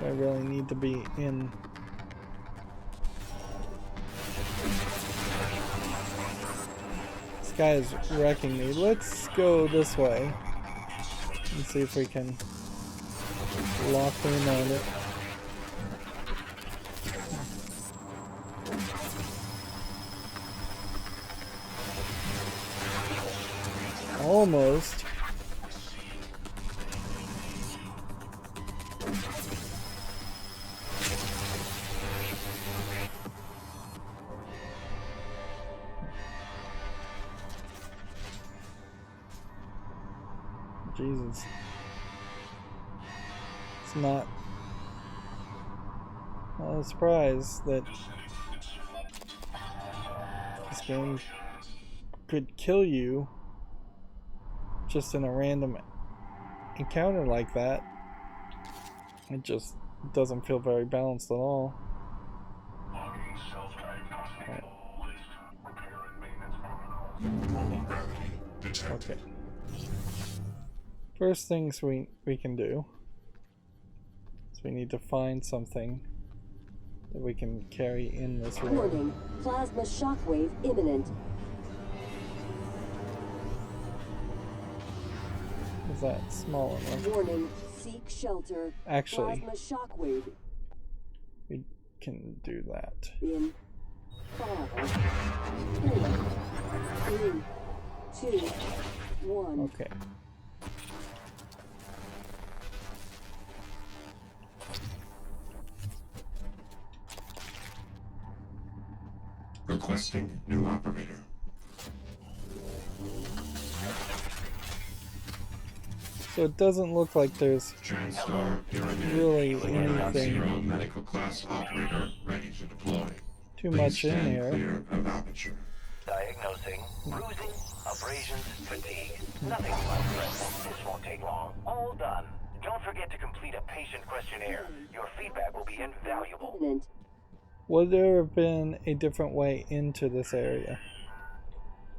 I really need to be in. This guy is wrecking me. Let's go this way and see if we can lock in on it. Almost. Jesus. It's not a surprise that this game could kill you just in a random encounter like that. It just doesn't feel very balanced at all. Okay. First things we can do is we need to find something that we can carry in this room. Warning, plasma shockwave imminent. Is that small enough? Warning, seek shelter. Actually, Plasma shockwave we can do that. in 5, 4, 3, 2, 1. Okay. Requesting new operator. So it doesn't look like there's TranStar pyramid. really Zero anything medical class operator ready to deploy. too Please much in stand here. clear of aperture. Diagnosing bruising, abrasions, fatigue. Nothing life-threatening. This won't take long. All done. Don't forget to complete a patient questionnaire. Your feedback will be invaluable. Imminent. Would there have been a different way into this area?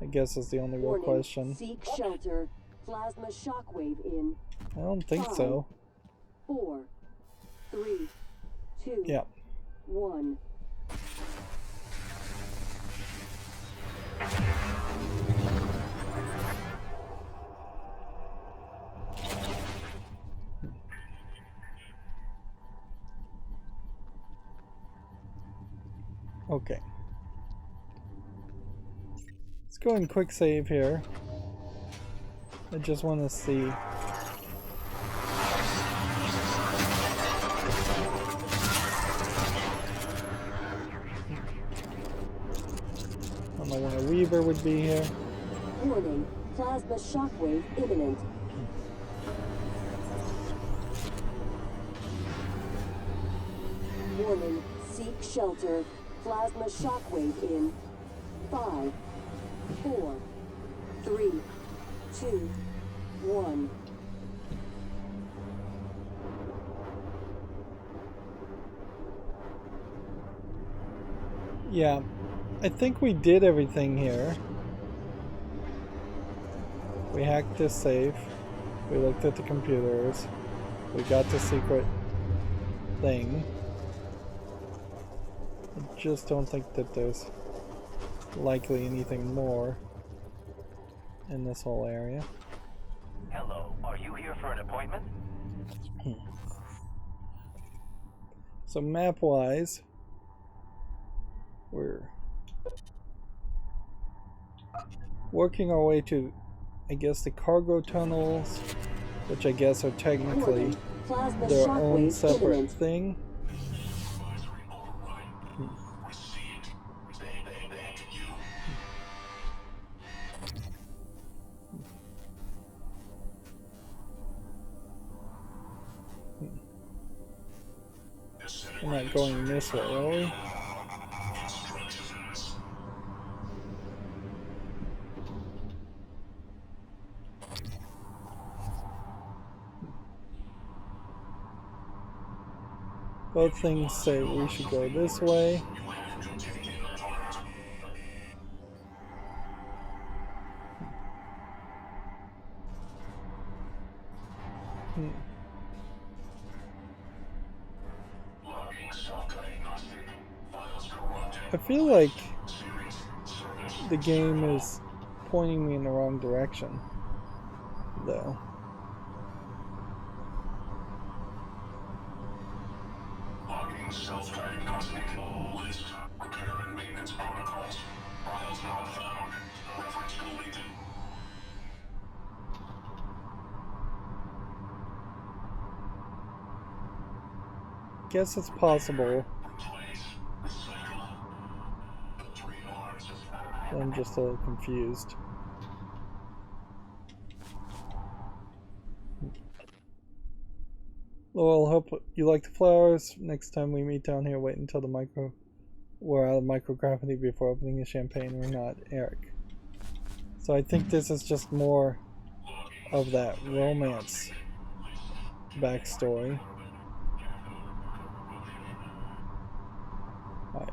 I guess is the only real question. Seek shelter. Plasma shockwave in. I don't think 5, so. 4, 3, 2, Yep. 1. Okay. Let's go and quick save here. I just want to see. I don't know when a Weaver would be here. Warning. Plasma shockwave imminent. Warning. Seek shelter. Plasma shockwave in. 5, 4, 3, 2, 1. Yeah, I think we did everything here. We hacked this safe. We looked at the computers. We got the secret thing. I just don't think that there's likely anything more in this whole area. Hello, are you here for an appointment? So map-wise, we're working our way to, I guess, the cargo tunnels, which I guess are technically their own separate thing. We're not going this way, are we? Both things say we should go this way. I feel like the game is pointing me in the wrong direction, though. Logging self-diagnostic list. Repair and maintenance protocols. Files not found. Reference deleted. Guess it's possible. I'm just a little confused. Well, hope you like the flowers. Next time we meet down here, wait until we're out of microgravity before opening the champagne. We're not, Eric. So I think this is just more of that romance backstory. Alright.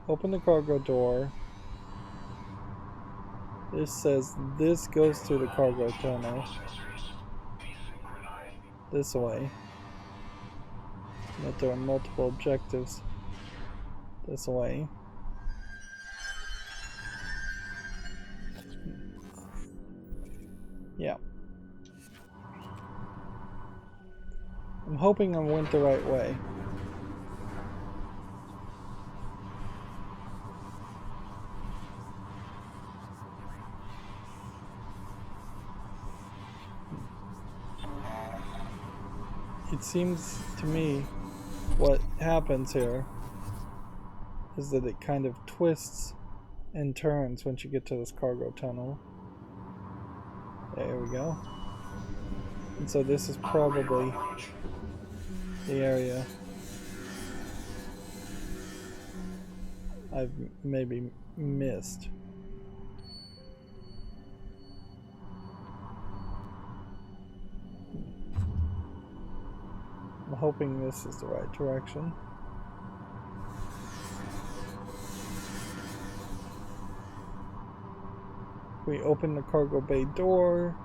Open the cargo door. This says this goes through the cargo tunnel. This way. But there are multiple objectives this way. Yeah. I'm hoping I went the right way. It seems to me what happens here is that it kind of twists and turns once you get to this cargo tunnel. There we go. And so this is probably the area I've maybe missed. I'm hoping this is the right direction. We open the cargo bay door.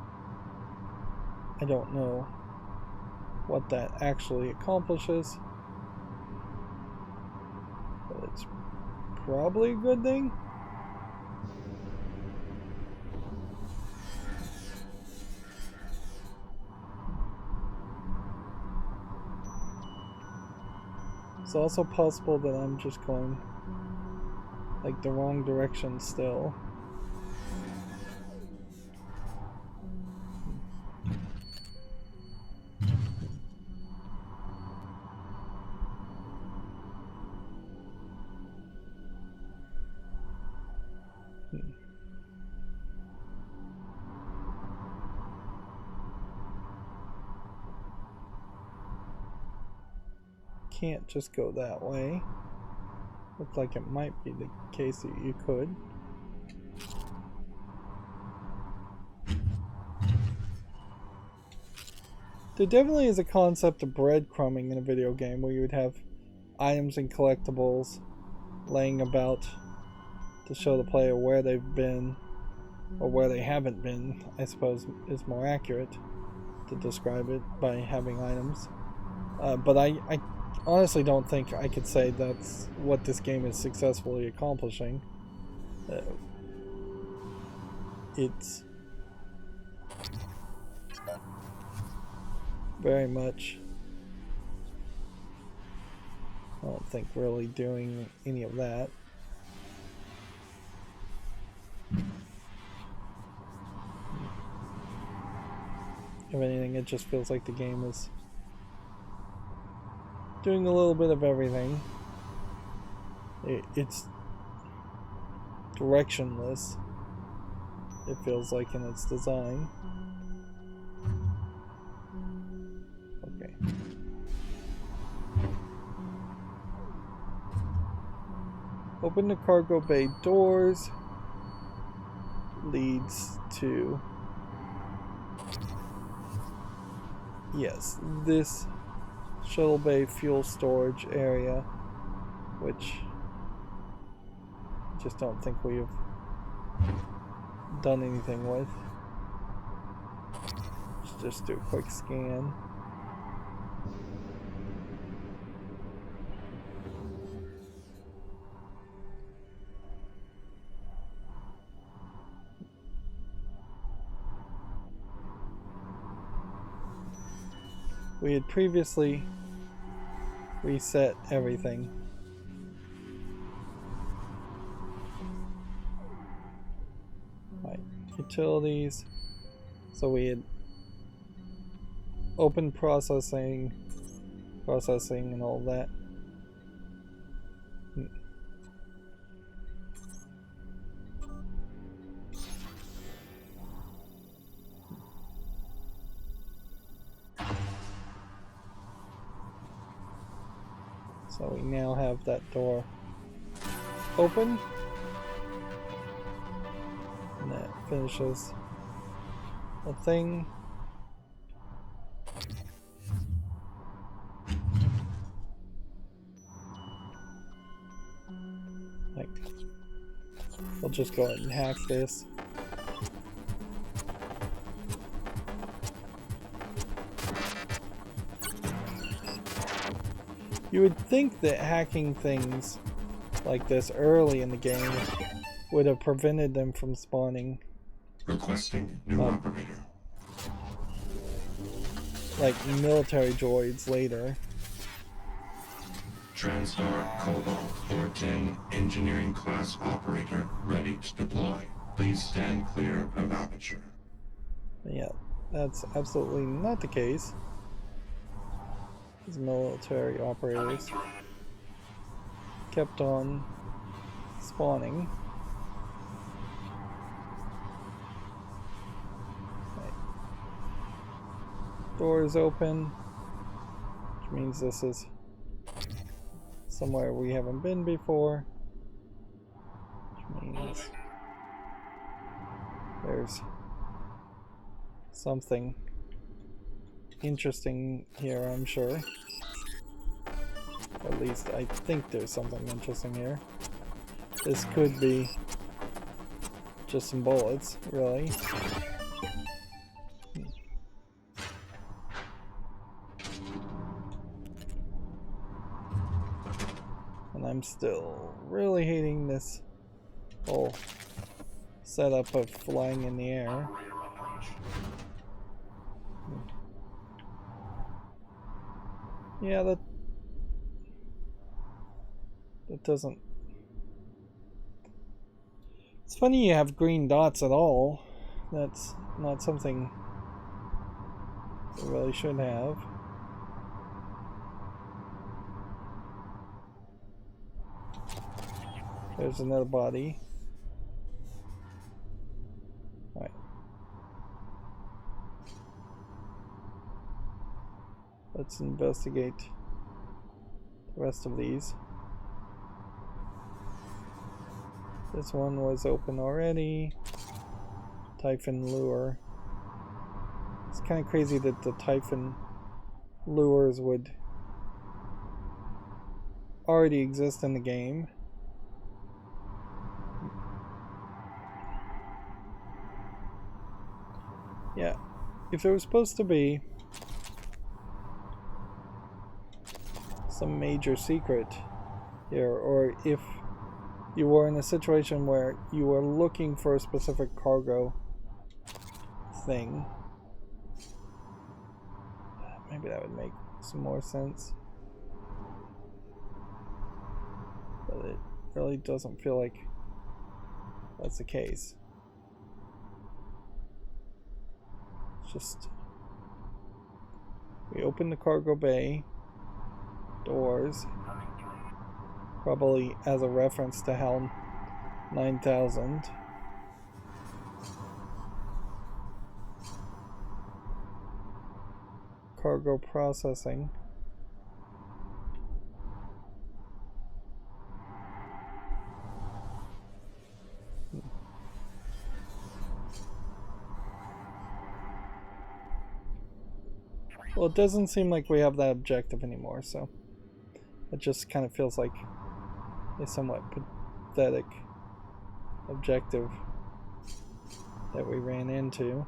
I don't know what that actually accomplishes, but it's probably a good thing. It's also possible that I'm just going like the wrong direction still. Can't just go that way. Looked like it might be the case that you could. There definitely is a concept of breadcrumbing in a video game where you would have items and collectibles laying about to show the player where they've been or where they haven't been, I suppose is more accurate to describe it by having items. But I honestly don't think I could say that's what this game is successfully accomplishing. It's very much, I don't think, really doing any of that. If anything, it just feels like the game is doing a little bit of everything. It's directionless, it feels like, in its design. Okay. Open the cargo bay doors leads to, yes, this shuttle bay fuel storage area, which I just don't think we've done anything with. Let's just do a quick scan. We had previously reset everything. Right, utilities. So we had open processing and all that. So we now have that door open, and that finishes the thing. Like, we'll just go ahead and hack this. You would think that hacking things like this early in the game would have prevented them from spawning. Requesting new operator. Like military droids later. TranStar Cobalt 410 engineering class operator ready to deploy. Please stand clear of aperture. Yeah, that's absolutely not the case. These military operators kept on spawning. Right. Door is open, which means this is somewhere we haven't been before, which means there's something interesting here, I'm sure. At least I think there's something interesting here. This could be just some bullets, really. And I'm still really hating this whole setup of flying in the air. Yeah, that doesn't... It's funny you have green dots at all. That's not something you really should have. There's another body. Alright. Let's investigate the rest of these. This one was open already. Typhon lure. It's kind of crazy that the Typhon lures would already exist in the game. Yeah, if there was supposed to be some major secret here, or if you were in a situation where you were looking for a specific cargo thing, maybe that would make some more sense. But it really doesn't feel like that's the case. It's just, we open the cargo bay doors, probably as a reference to HAL 9000. Cargo processing. Well, it doesn't seem like we have that objective anymore, so it just kind of feels like a somewhat pathetic objective that we ran into.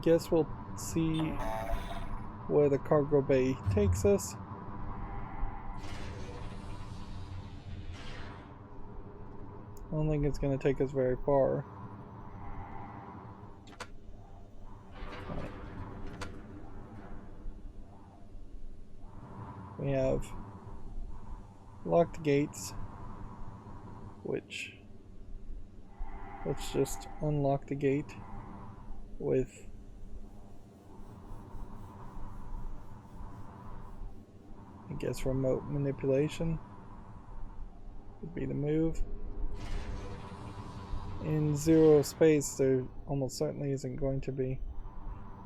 Guess we'll see where the cargo bay takes us. I don't think it's going to take us very far. Right. We have locked gates, which let's just unlock the gate with I guess remote manipulation would be the move. In zero space, there almost certainly isn't going to be,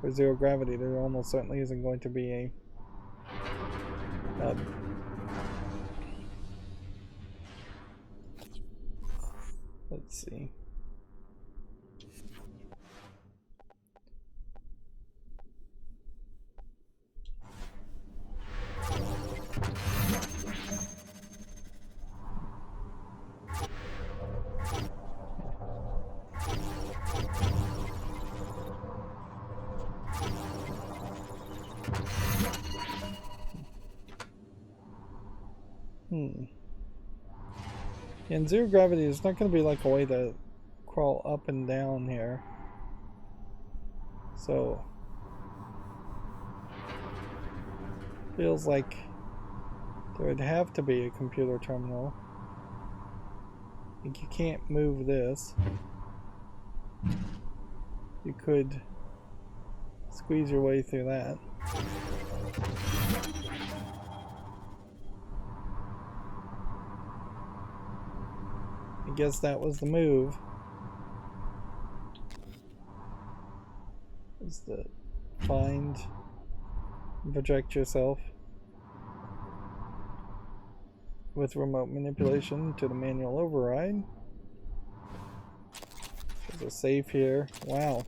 or zero gravity, there almost certainly isn't going to be a let's see. In zero gravity, there's not going to be like a way to crawl up and down here. So, feels like there would have to be a computer terminal. Like you can't move this. You could squeeze your way through that. I guess that was the move. Is the find and project yourself with remote manipulation to the manual override. There's a safe here. Wow.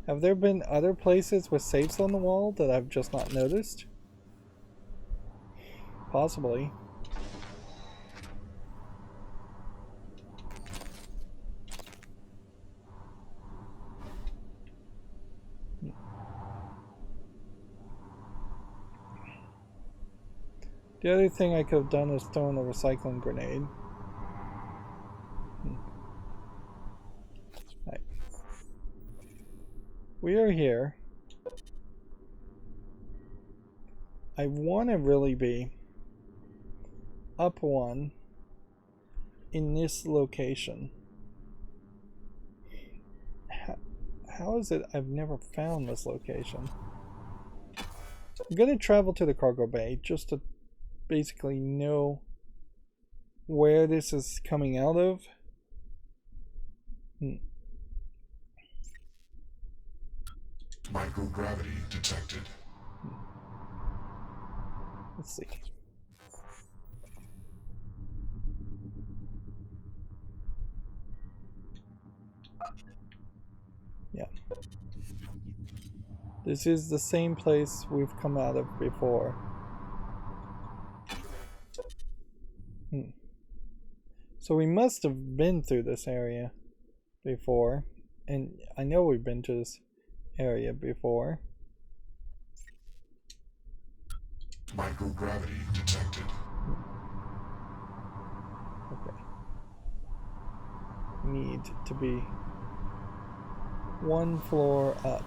Have there been other places with safes on the wall that I've just not noticed? Possibly. The other thing I could have done is thrown a recycling grenade. Right. We are here. I want to really be up one in this location. How is it I've never found this location? I'm going to travel to the cargo bay just to basically know where this is coming out of. Microgravity detected. Let's see. Yeah. This is the same place we've come out of before. So we must have been through this area before. And I know we've been to this area before. Microgravity detected. Okay. Need to be one floor up.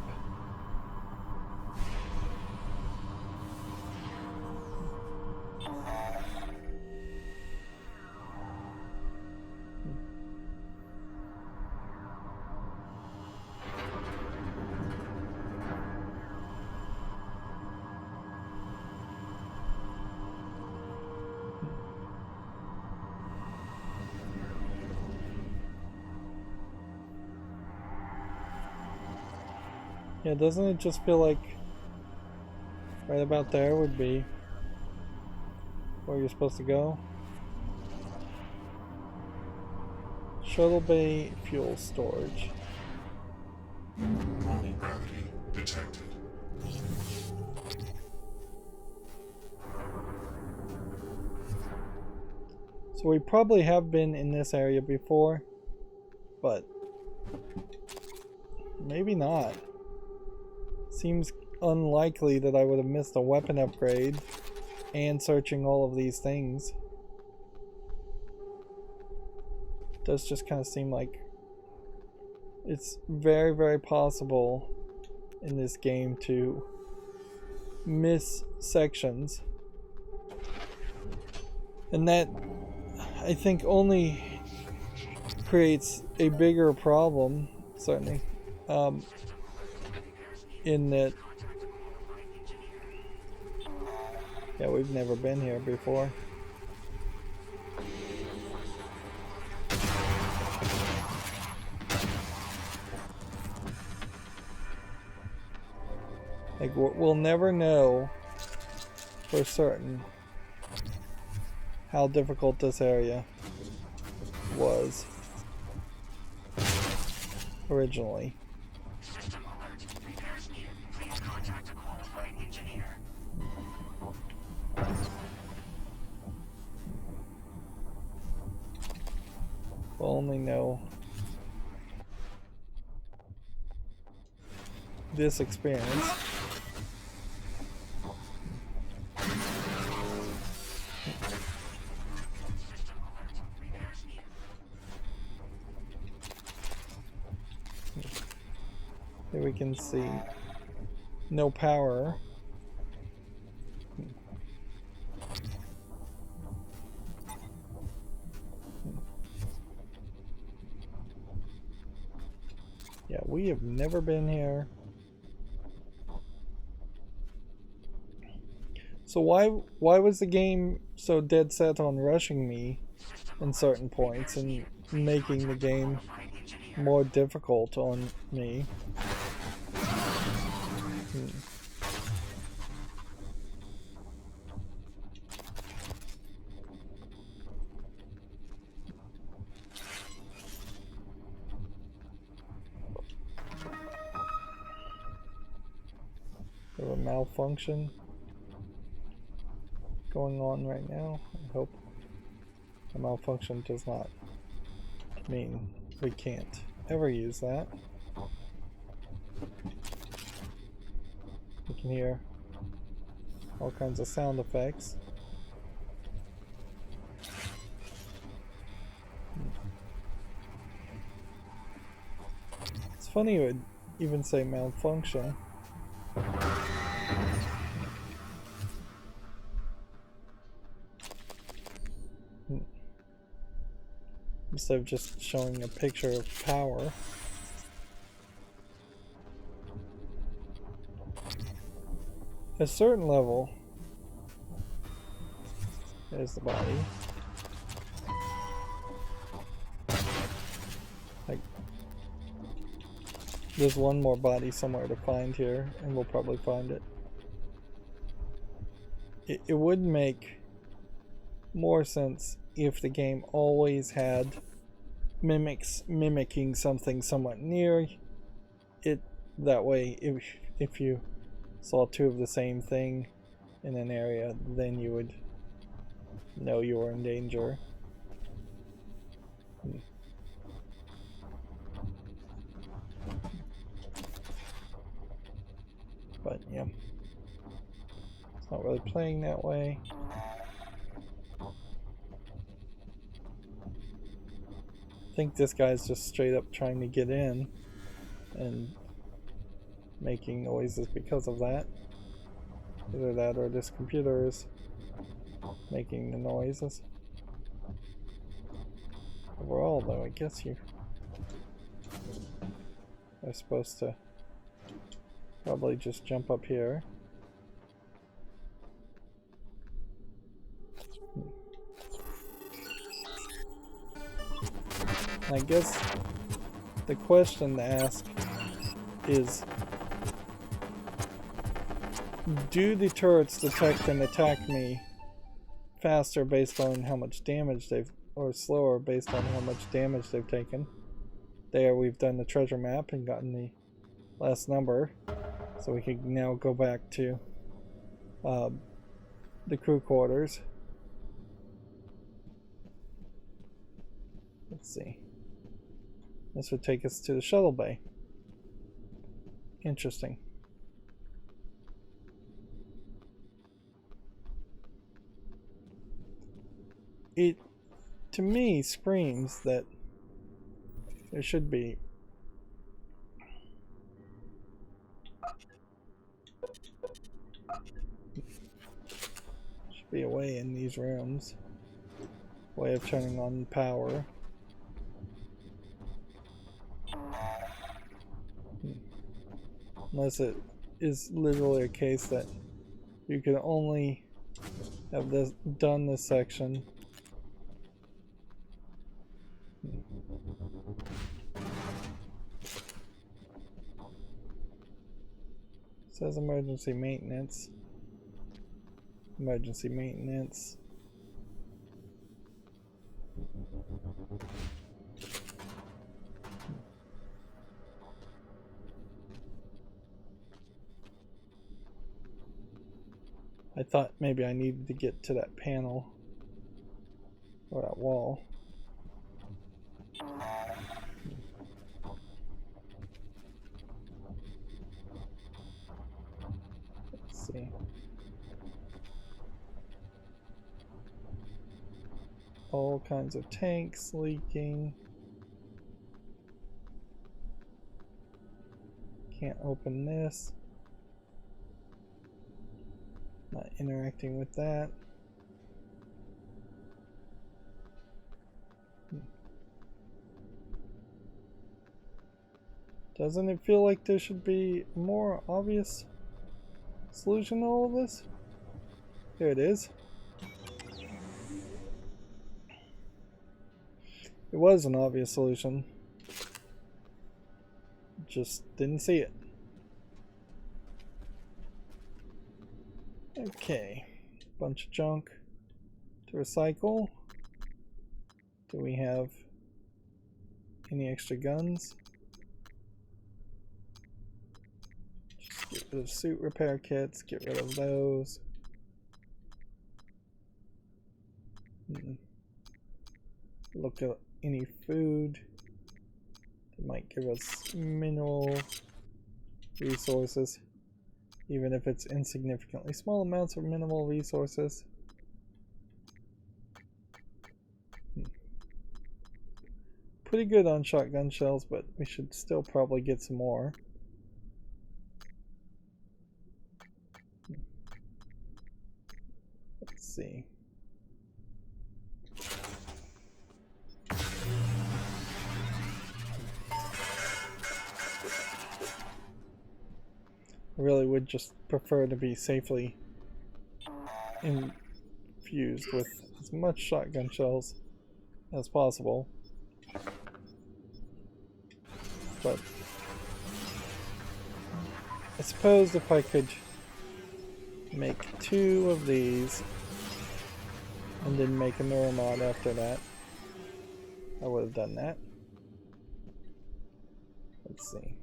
Yeah, doesn't it just feel like right about there would be where you're supposed to go? Shuttle bay fuel storage. Normal gravity detected. So we probably have been in this area before, but maybe not. Seems unlikely that I would have missed a weapon upgrade and searching all of these things. Does just kind of seem like it's very, very possible in this game to miss sections. And that, I think, only creates a bigger problem, certainly. In that, yeah, we've never been here before. Like, we'll never know for certain how difficult this area was originally. We'll only know this experience. Here we can see no power. Yeah, we have never been here. So why was the game so dead set on rushing me in certain points and making the game more difficult on me. We have a malfunction going on right now. I hope a malfunction does not mean we can't ever use that. You can hear all kinds of sound effects. It's funny you would even say malfunction. Instead of just showing a picture of power. At a certain level, there's the body. Like, there's one more body somewhere to find here, and we'll probably find it. It would make more sense if the game always had mimicking something somewhat near it. That way, if you saw two of the same thing in an area, then you would know you were in danger. But yeah, it's not really playing that way. I think this guy's just straight up trying to get in and making noises because of that. Either that or this computer is making the noises. Overall though, I guess you are supposed to probably just jump up here. I guess the question to ask is, do the turrets detect and attack me faster based on how much damage they've, or slower based on how much damage they've taken? There we've done the treasure map and gotten the last number, so we can now go back to the crew quarters. Let's see. This would take us to the shuttle bay. Interesting. It, to me, screams that there should be a way in these rooms, way of turning on power. Unless it is literally a case that you can only have this done this section. It says emergency maintenance. Emergency maintenance. I thought maybe I needed to get to that panel or that wall. Let's see. All kinds of tanks leaking. Can't open this. Not interacting with that. Doesn't it feel like there should be a more obvious solution to all of this? Here it is. It was an obvious solution. Just didn't see it. Okay, bunch of junk to recycle. Do we have any extra guns? Just get rid of suit repair kits, get rid of those. Look at any food that might give us mineral resources, even if it's insignificantly small amounts of minimal resources. Pretty good on shotgun shells, but we should still probably get some more. Let's see. I really would just prefer to be safely infused with as much shotgun shells as possible. But I suppose if I could make 2 of these and then make a neuromod after that, I would have done that. Let's see.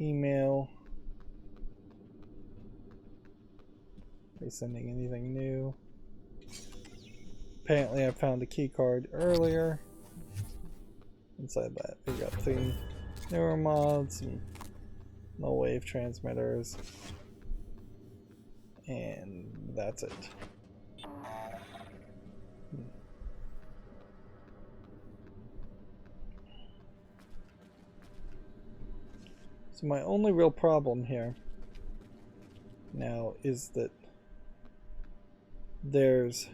Email. Are we sending anything new? Apparently I found a key card earlier. Inside that we got 3 neuromods, some null wave transmitters, and that's it. So my only real problem here now is that there's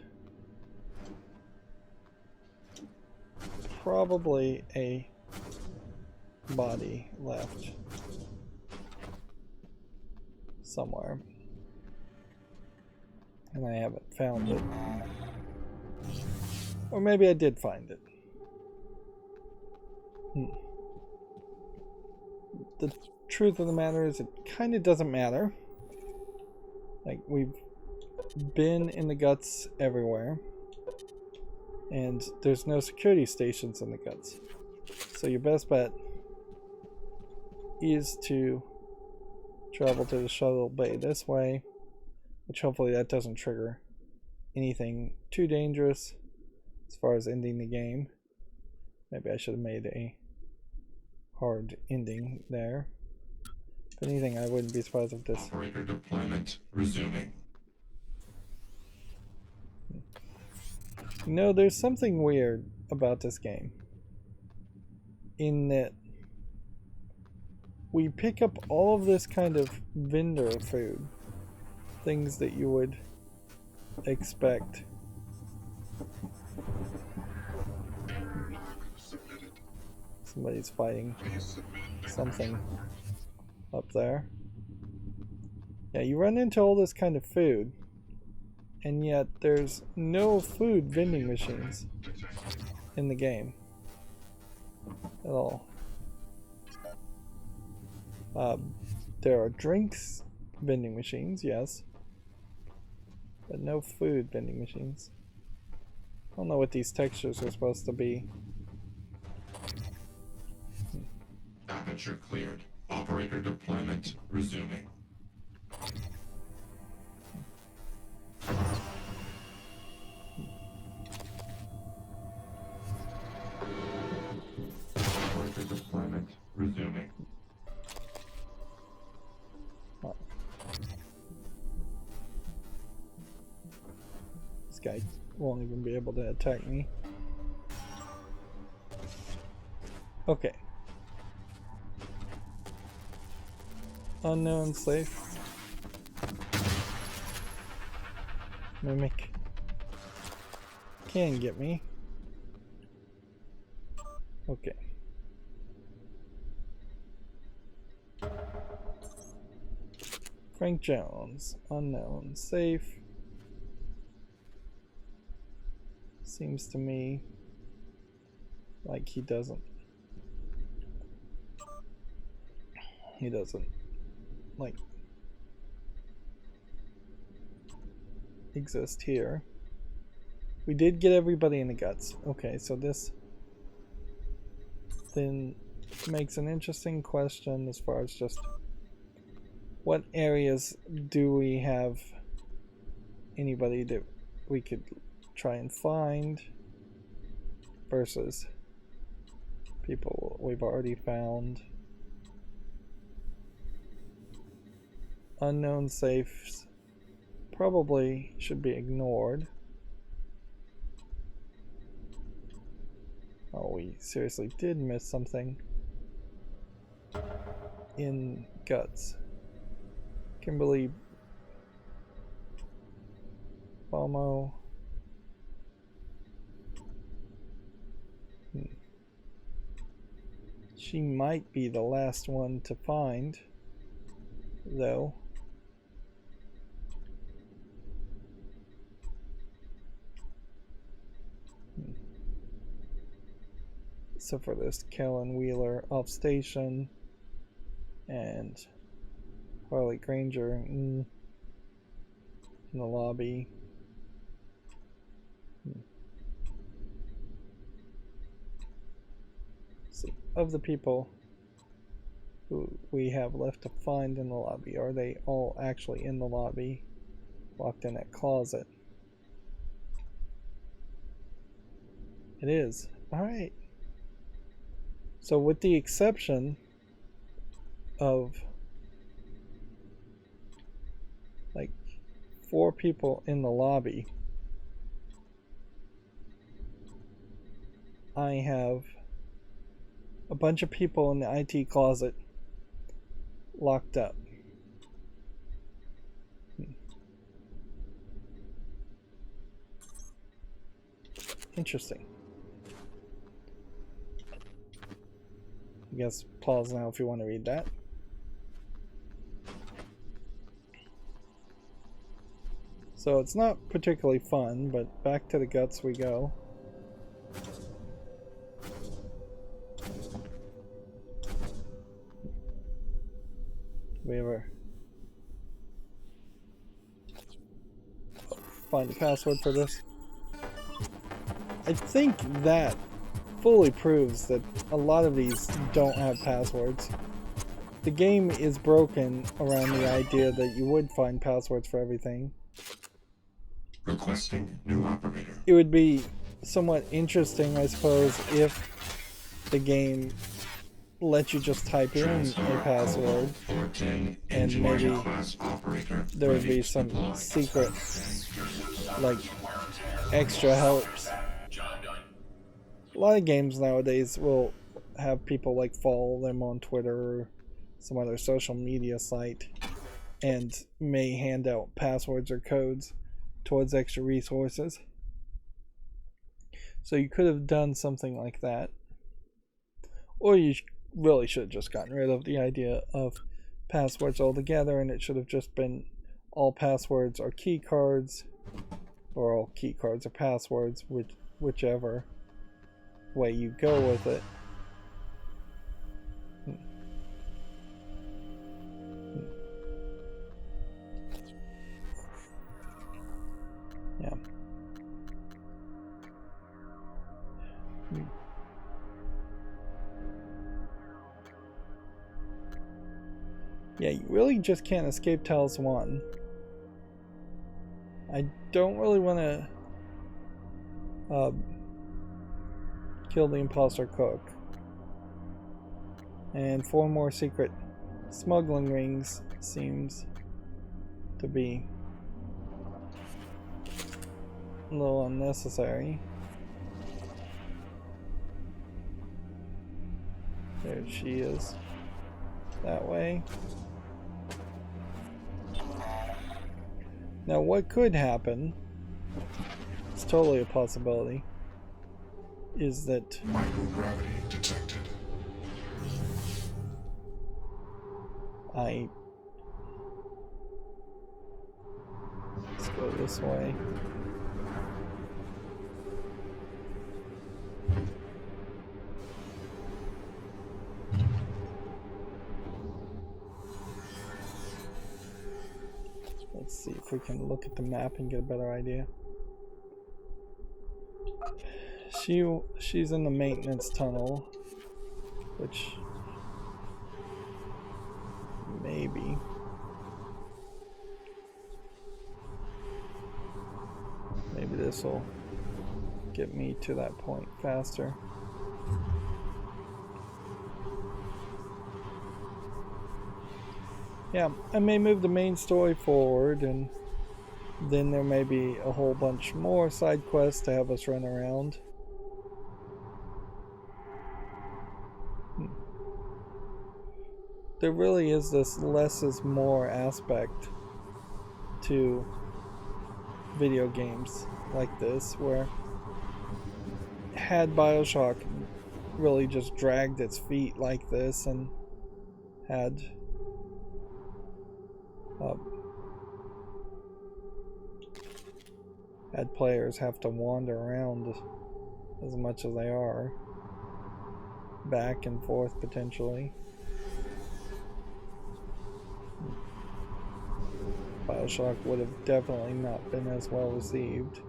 probably a body left somewhere, and I haven't found it. Or maybe I did find it. The truth of the matter is it kind of doesn't matter. Like, we've been in the guts everywhere, and there's no security stations in the guts. So your best bet is to travel to the shuttle bay this way, which hopefully that doesn't trigger anything too dangerous as far as ending the game. Maybe I should have made a hard ending there. If anything, I wouldn't be surprised if this... Operator deployment resuming. You know, there's something weird about this game, in that we pick up all of this kind of vendor food, things that you would expect. Somebody's fighting something up there. Yeah, you run into all this kind of food, and yet there's no food vending machines in the game at all. There are drinks vending machines, yes, but no food vending machines. I don't know what these textures are supposed to be. Aperture cleared. Operator deployment resuming. Operator deployment resuming. Oh. This guy won't even be able to attack me. Okay. Unknown safe. Mimic can get me. Okay. Frank Jones, unknown safe. Seems to me Like he doesn't like exist here. We did get everybody in the guts. Okay, so this then makes an interesting question as far as just what areas do we have anybody that we could try and find versus people we've already found. Unknown safes probably should be ignored. Oh, we seriously did miss something in guts. Kimberly Bomo. She might be the last one to find, though. So for this, Kellen Wheeler off station and Harley Granger in the lobby. See, of the people who we have left to find in the lobby, are they all actually in the lobby, locked in that closet? It is. Alright. So with the exception of like 4 people in the lobby, I have a bunch of people in the IT closet locked up. Interesting. I guess pause now if you want to read that. So it's not particularly fun, but back to the guts we go. We ever find a password for this? I think that fully proves that a lot of these don't have passwords. The game is broken around the idea that you would find passwords for everything. Requesting new operator. It would be somewhat interesting, I suppose, if the game let you just type in a password and maybe there would be some secret, like, extra helps. A lot of games nowadays will have people like follow them on Twitter or some other social media site and may hand out passwords or codes towards extra resources. So you could have done something like that. Or you really should have just gotten rid of the idea of passwords altogether, and it should have just been all passwords are key cards, or all key cards are passwords, whichever way you go with it. Yeah. Yeah, you really just can't escape Talos I. I don't really want to kill the imposter cook. And 4 more secret smuggling rings seems to be a little unnecessary. There she is. That way. Now what could happen, it's totally a possibility, is that Microgravity detected. Let's go this way. if we can look at the map and get a better idea. She's in the maintenance tunnel, which maybe this will get me to that point faster. Yeah, I may move the main story forward, and then there may be a whole bunch more side quests to have us run around. There really is this less is more aspect to video games like this, where had BioShock really just dragged its feet like this and had players have to wander around as much as they are, back and forth potentially, BioShock would have definitely not been as well received.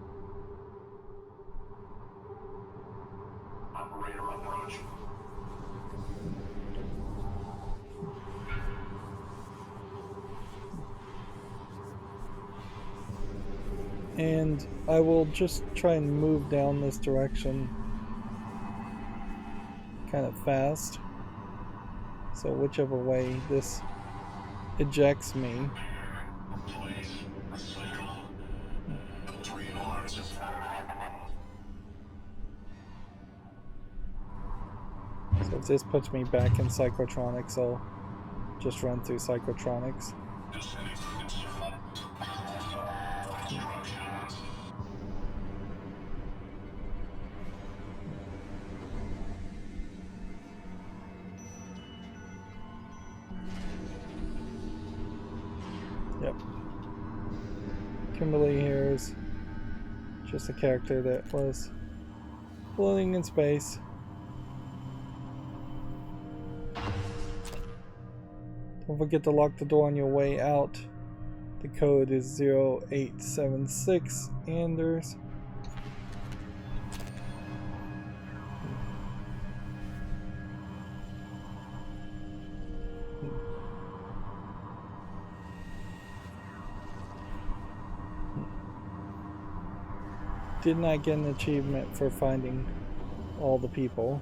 Operator approach. And I will just try and move down this direction kind of fast. So whichever way this ejects me. Please, recycle. 3 hours. So if this puts me back in Psychotronics, I'll just run through Psychotronics. Yep. Kimberly here is just a character that was floating in space. Don't forget to lock the door on your way out. The code is 0876 Anders. Did not get an achievement for finding all the people.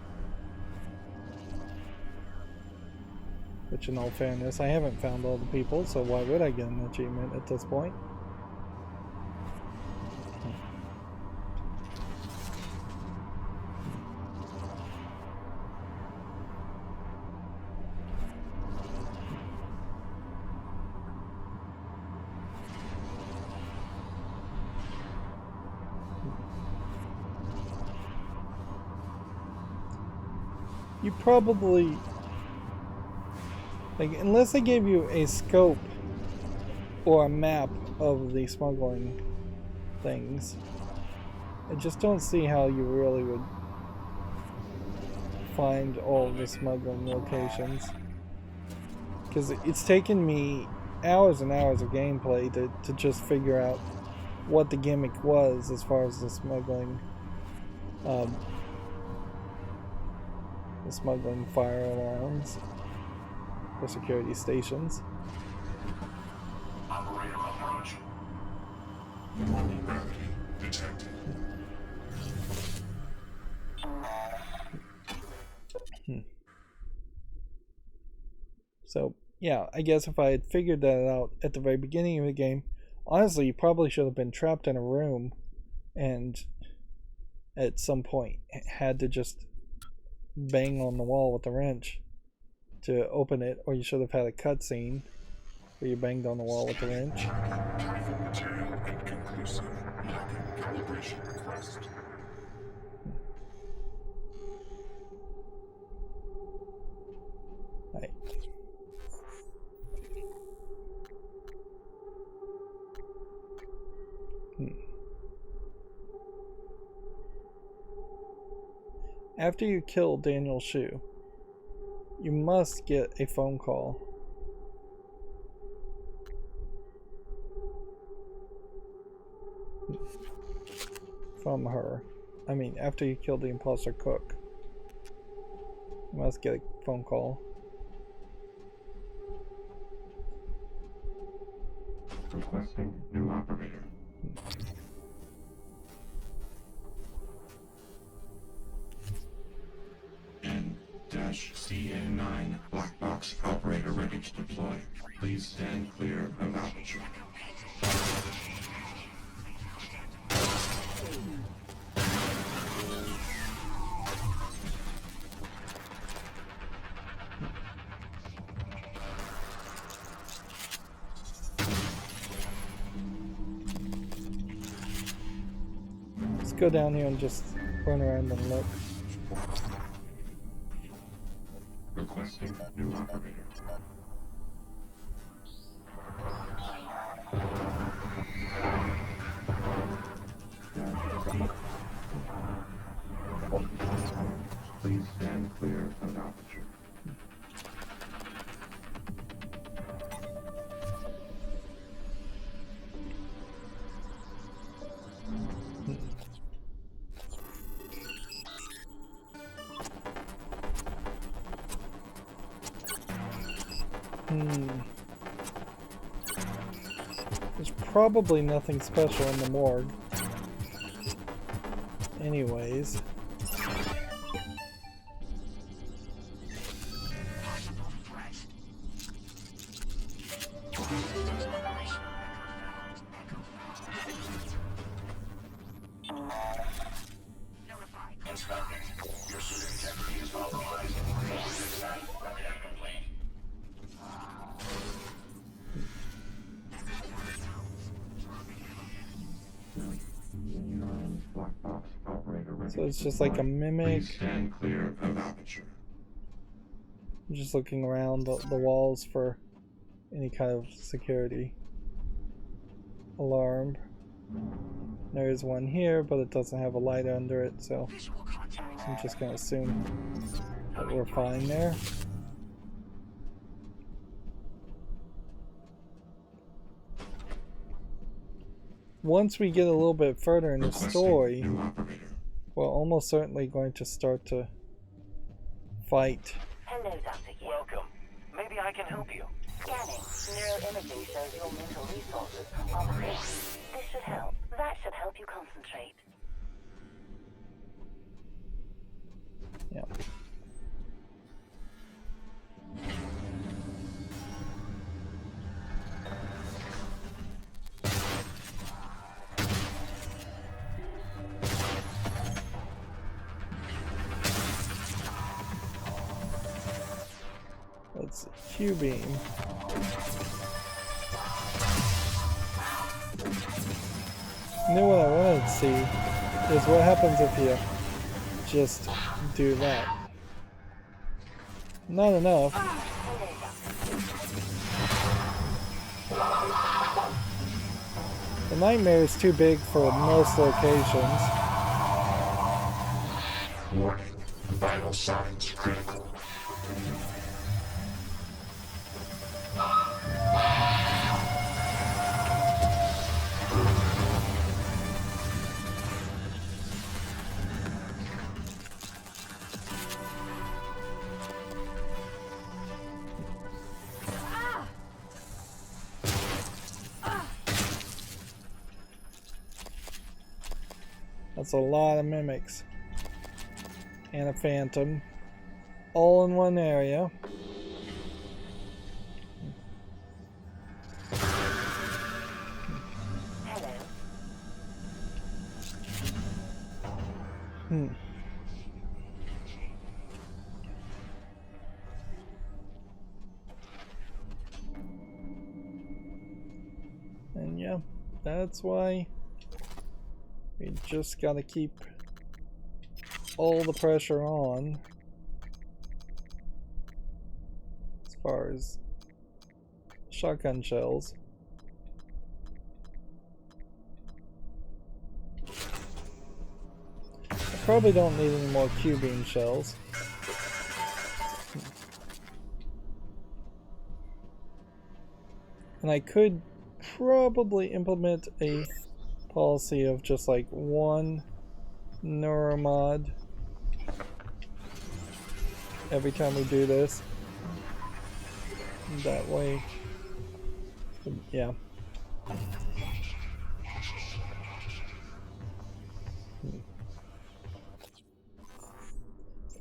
Which, in all fairness, I haven't found all the people, so why would I get an achievement at this point? You probably... like, unless they gave you a scope or a map of the smuggling things, I just don't see how you really would find all the smuggling locations. Because it's taken me hours and hours of gameplay to just figure out what the gimmick was as far as the smuggling fire alarms for security stations. Operator approach. Normal gravity detected. So, yeah, I guess if I had figured that out at the very beginning of the game, honestly, you probably should have been trapped in a room and at some point had to just bang on the wall with a wrench to open it, or you should have had a cutscene where you banged on the wall with the wrench. Counterfeit material inconclusive. Lacking calibration request. Right. After you kill Daniel Shu, you must get a phone call. from her. I mean, after you kill the imposter cook. You must get a phone call. Requesting new operator. N-CA9 black box operator ready to deploy. Please stand clear of aperture. Let's go down here and just run around and look. Requesting new operator. Please stand clear of aperture. There's probably nothing special in the morgue. Anyways. Your suit integrity is compromised. Repair complete. Black box operator ready. So it's just like a mimic. Please stand clear of aperture. I'm just looking around the walls for any kind of security alarm. There is one here, but it doesn't have a light under it, so I'm just gonna assume that we're fine there. Once we get a little bit further in the story, we're almost certainly going to start to fight. Hello, Dr. Yu. Welcome. Maybe I can help you. Scanning. Neuroimaging shows your mental resources are depleted. This should help. That should help you concentrate. Yeah. Let's see. Q-beam. Now what I wanted to see is what happens if you just do that. Not enough. The nightmare is too big for most locations. Warning. Vital signs critical. That's a lot of mimics. And a phantom. All in one area. And yeah, that's why we just gotta keep all the pressure on as far as shotgun shells. I probably don't need any more Q-beam shells. And I could probably implement a policy of just like one neuromod every time we do this. That way, yeah.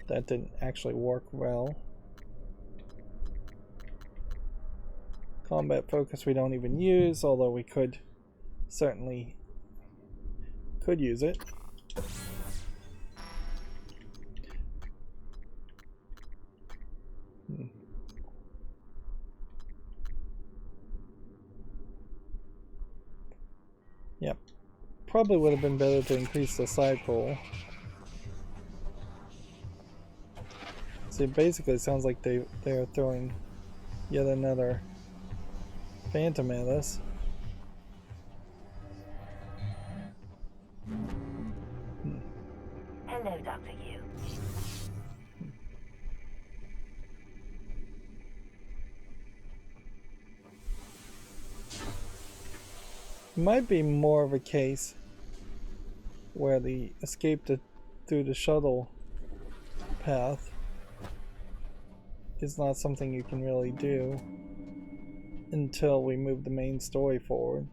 That didn't actually work well. Combat focus we don't even use, although we could certainly use it. Yep. Probably would have been better to increase the side roll. See, basically it sounds like they are throwing yet another phantom at us. Hello, Dr. Yu. Might be more of a case where the escape through the shuttle path is not something you can really do until we move the main story forward.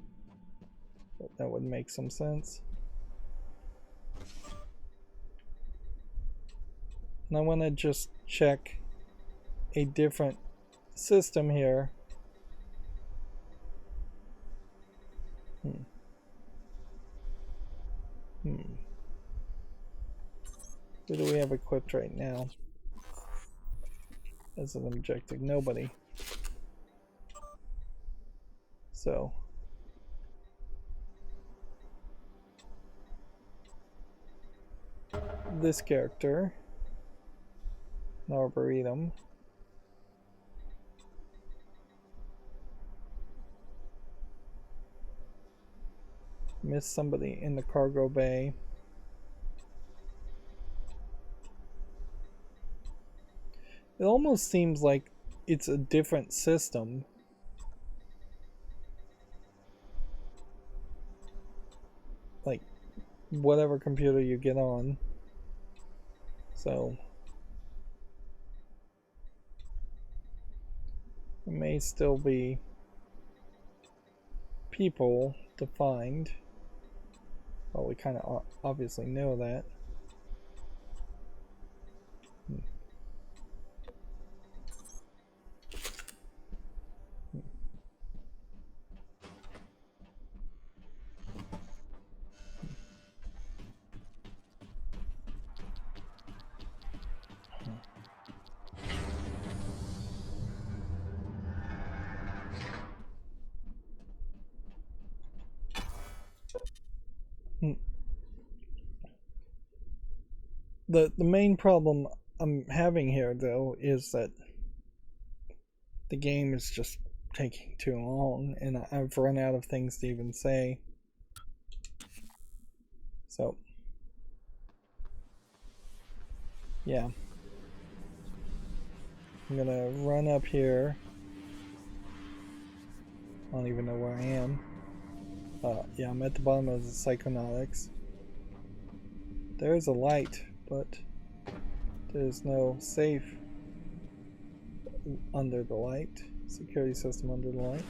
But that would make some sense. And I want to just check a different system here. Who do we have equipped right now as an objective? Nobody. So this character, an Arboretum. Missed somebody in the cargo bay. It almost seems like it's a different system. Like whatever computer you get on. So there may still be people to find. Well, we kind of obviously know that. The main problem I'm having here, though, is that the game is just taking too long, and I've run out of things to even say. So, yeah. I'm gonna run up here. I don't even know where I am. Yeah, I'm at the bottom of the Psychonautics. There's a light, but there's no safe under the light. Security system under the light.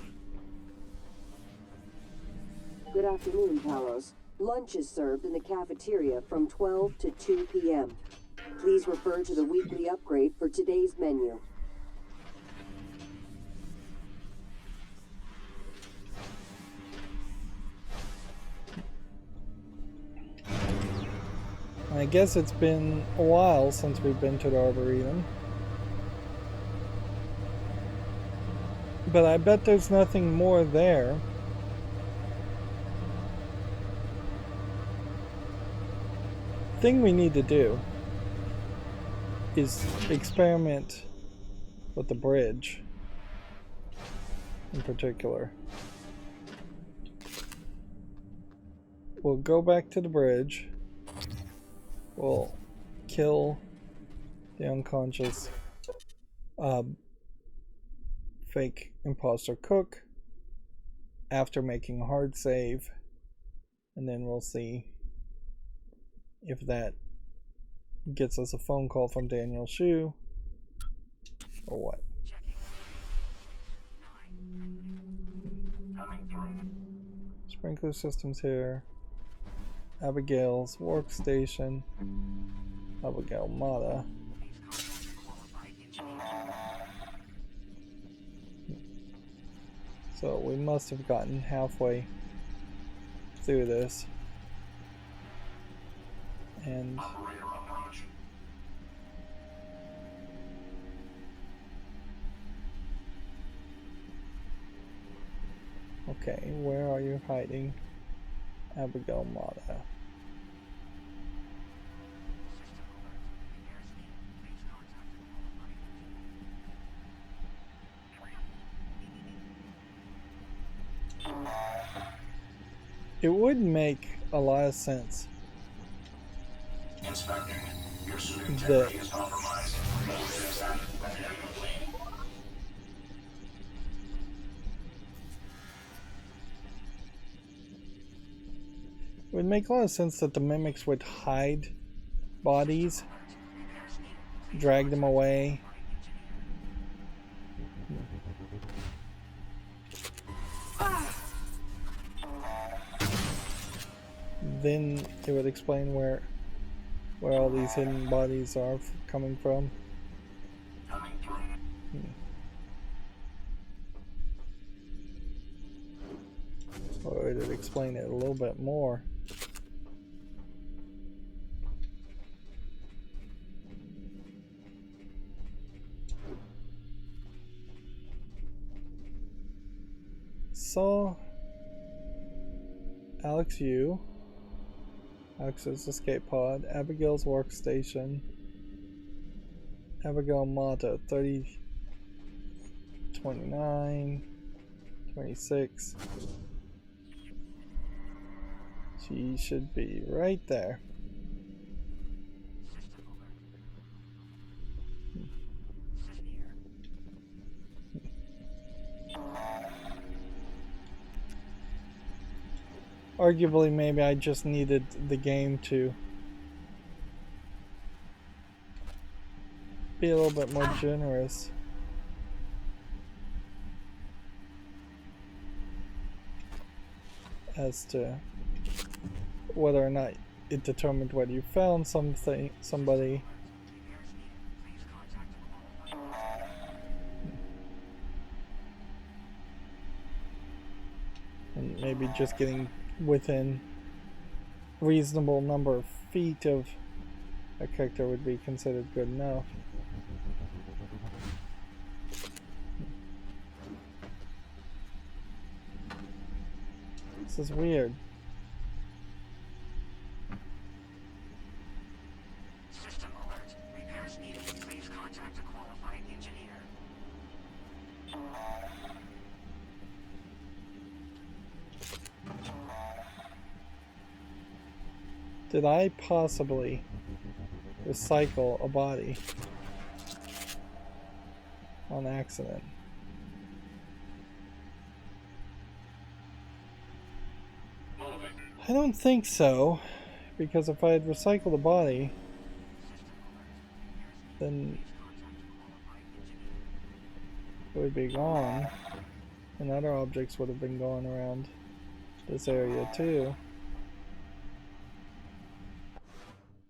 Good afternoon, Talos. Lunch is served in the cafeteria from 12 to 2 p.m. Please refer to the weekly upgrade for today's menu. I guess it's been a while since we've been to the Arboretum. But I bet there's nothing more there. The thing we need to do is experiment with the bridge in particular. We'll go back to the bridge. We'll kill the unconscious fake imposter cook after making a hard save, and then we'll see if that gets us a phone call from Daniel Shu or what. Sprinkler systems here. Abigail's workstation. Abigail Mata. So we must have gotten halfway through this. And okay, where are you hiding, Abigail Mata? It would make a lot of sense Inspecting. Your suit integrity is compromised. It would make a lot of sense that the mimics would hide bodies, drag them away. Then it would explain where all these hidden bodies are coming from. Or it would explain it a little bit more. So, Alex's escape pod, Abigail's workstation, Abigail Mata, 30, 29, 26. She should be right there. Arguably, maybe I just needed the game to be a little bit more generous. As to whether or not it determined whether you found somebody. And maybe just getting within a reasonable number of feet of a character would be considered good enough. This is weird. System alert. Repairs needed. Please contact a qualified engineer. Did I possibly recycle a body on accident? I don't think so, because if I had recycled a body, then it would be gone, and other objects would have been going around this area too.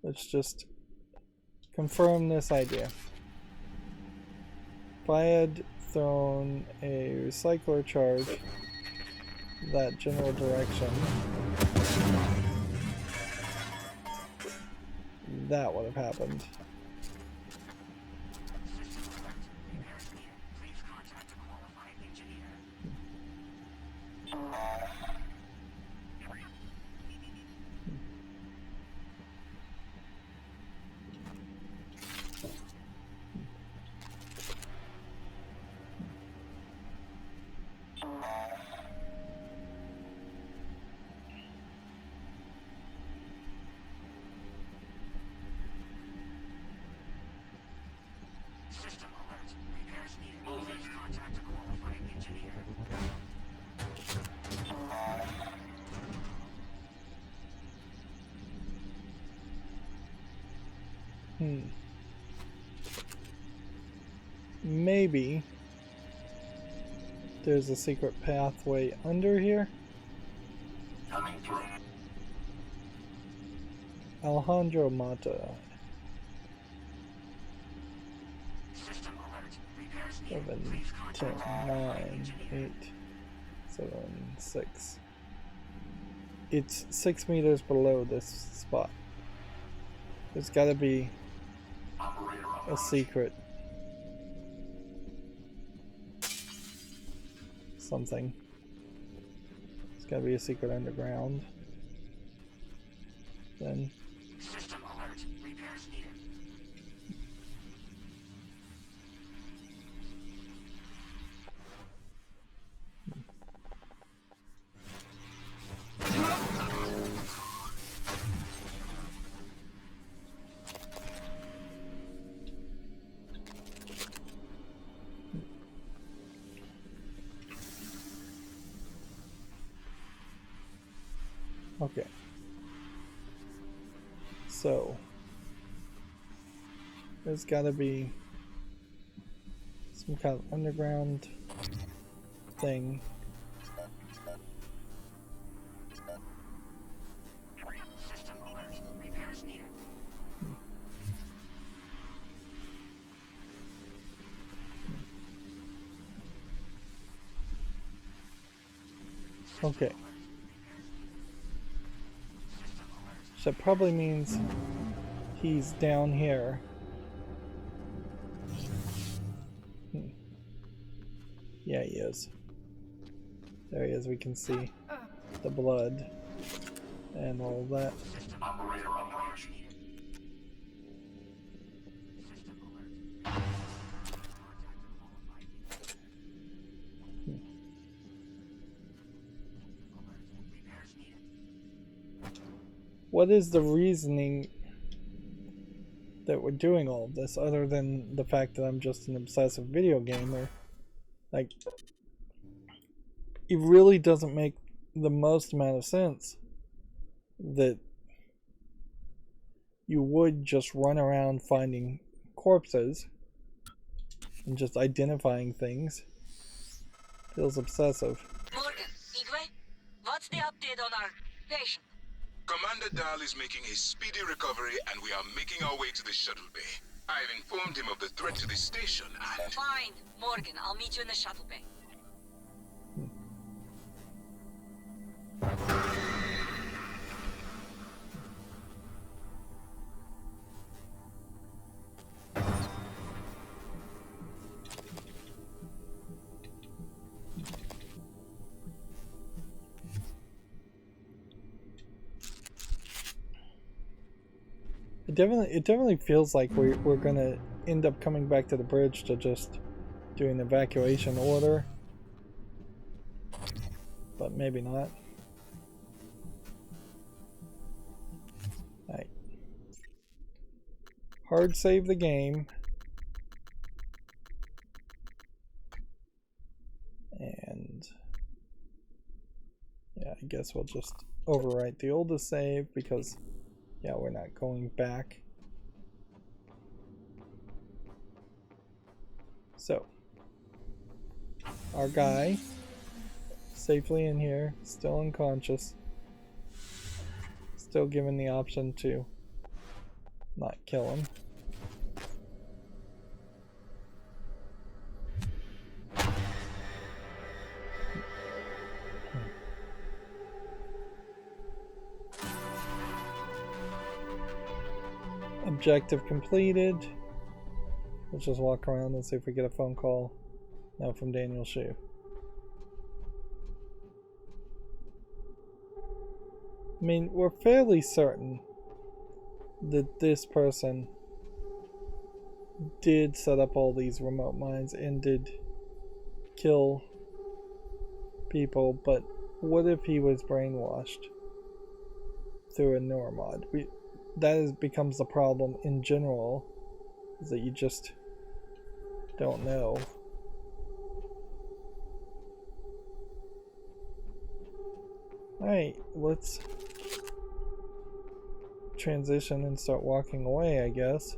Let's just confirm this idea. If I had thrown a recycler charge that general direction, that would have happened. Maybe there's a secret pathway under here. Coming through. Alejandro Mata. 7, 10, 9, 8, 7, 6. It's 6 meters below this spot. There's gotta be a secret. Something. There's gotta be a secret underground. Then. System alert. Repairs needed. Okay. So there's gotta be some kind of underground thing. System alert. Repairs needed. Okay. So that probably means he's down here. Yeah, he is. There he is, we can see the blood and all of that. Operator approach. What is the reasoning that we're doing all of this, other than the fact that I'm just an obsessive video gamer? Like, it really doesn't make the most amount of sense that you would just run around finding corpses and just identifying things. Feels obsessive. Morgan, Igwe, what's the update on our patient? Commander Dahl is making a speedy recovery, and we are making our way to the shuttle bay. I've informed him of the threat to the station and... Fine, Morgan, I'll meet you in the shuttle bay. It definitely feels like we're gonna end up coming back to the bridge to just do an evacuation order, but maybe not. Alright. Hard save the game. And yeah, I guess we'll just overwrite the oldest save because yeah, we're not going back. So, our guy, safely in here, still unconscious, still given the option to not kill him. Objective completed. Let's just walk around and see if we get a phone call now from Daniel Shu. I mean, we're fairly certain that this person did set up all these remote mines and did kill people, but what if he was brainwashed through a neuromod? That becomes the problem in general, is that you just don't know. Alright, let's transition and start walking away, I guess.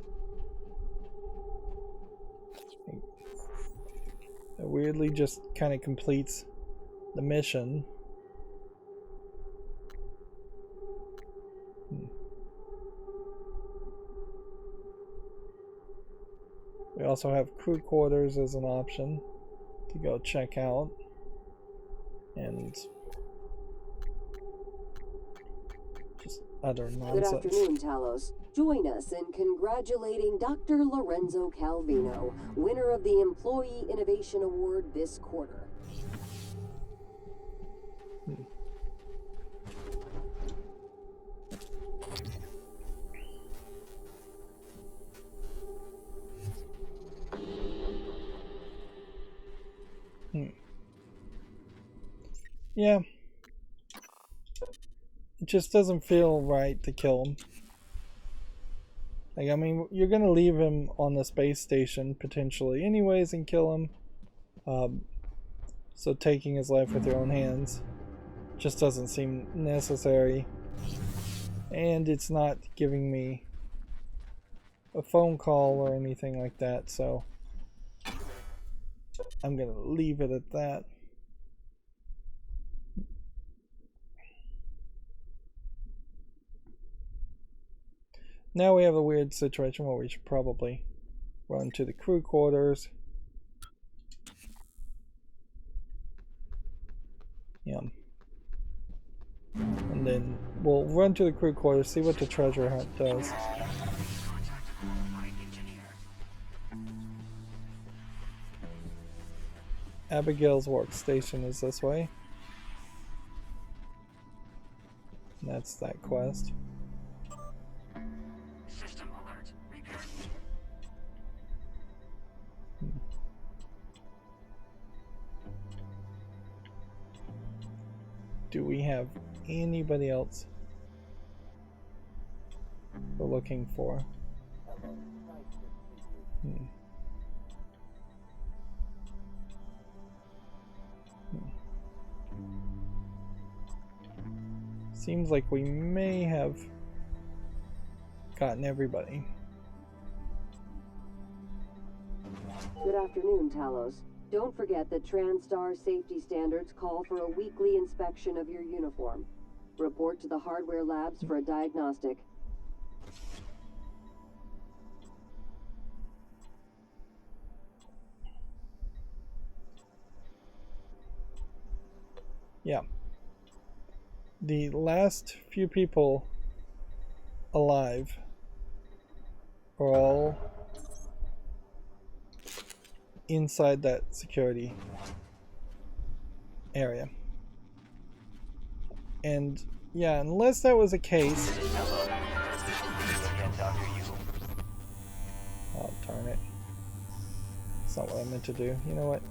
It weirdly just kind of completes the mission. We also have crew quarters as an option to go check out. And just utter nonsense. Good afternoon, Talos. Join us in congratulating Dr. Lorenzo Calvino, winner of the Employee Innovation Award this quarter. Yeah. It just doesn't feel right to kill him. Like, I mean, you're gonna leave him on the space station potentially anyways and kill him. So taking his life with your own hands just doesn't seem necessary. And it's not giving me a phone call or anything like that, so I'm gonna leave it at that. Now we have a weird situation where we should probably run to the crew quarters. Yeah. And then we'll run to the crew quarters, see what the treasure hunt does. Abigail's workstation is this way. And that's that quest. Do we have anybody else we're looking for? Seems like we may have gotten everybody. Good afternoon, Talos. Don't forget that TranStar safety standards call for a weekly inspection of your uniform. Report to the hardware labs for a diagnostic. Yeah. The last few people alive are all inside that security area. And yeah, unless that was the case. Oh, darn it. That's not what I meant to do. You know what?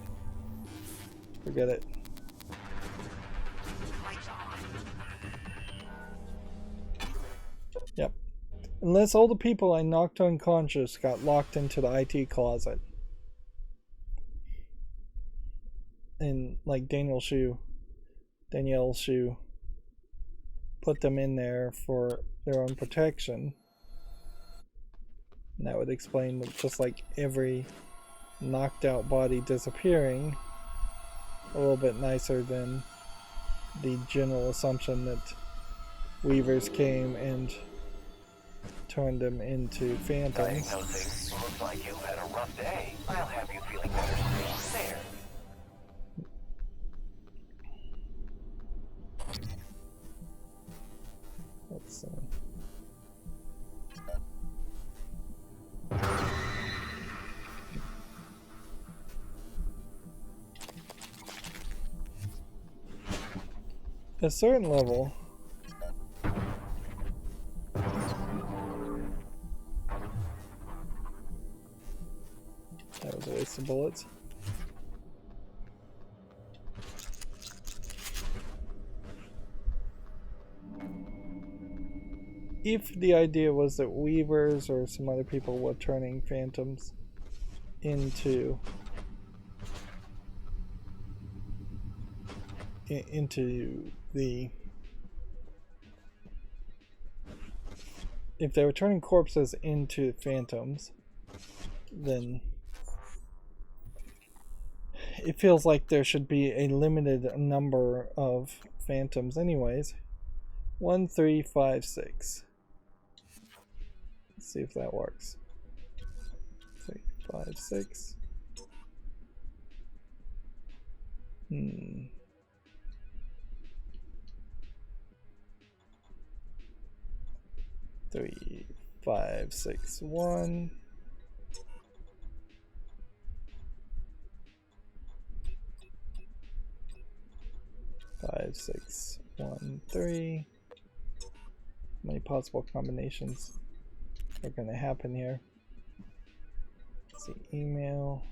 Forget it. Yep. Unless all the people I knocked unconscious got locked into the IT closet. And like Daniel's shoe put them in there for their own protection. And that would explain just like every knocked out body disappearing a little bit nicer than the general assumption that Weavers came and turned them into phantoms. Diagnosing. Looks like you've had a rough day. I'll have you feeling better soon. There. Let's see. At a certain level, that was a waste of bullets. If the idea was that Weavers or some other people were turning phantoms into the... If they were turning corpses into phantoms, then it feels like there should be a limited number of phantoms anyways. 1, 3, 5, 6. Let's see if that works. 3, 5, 6. 3, 5, 6, 1. 5, 6, 1, 3. How many possible combinations are going to happen here? Let's see, email.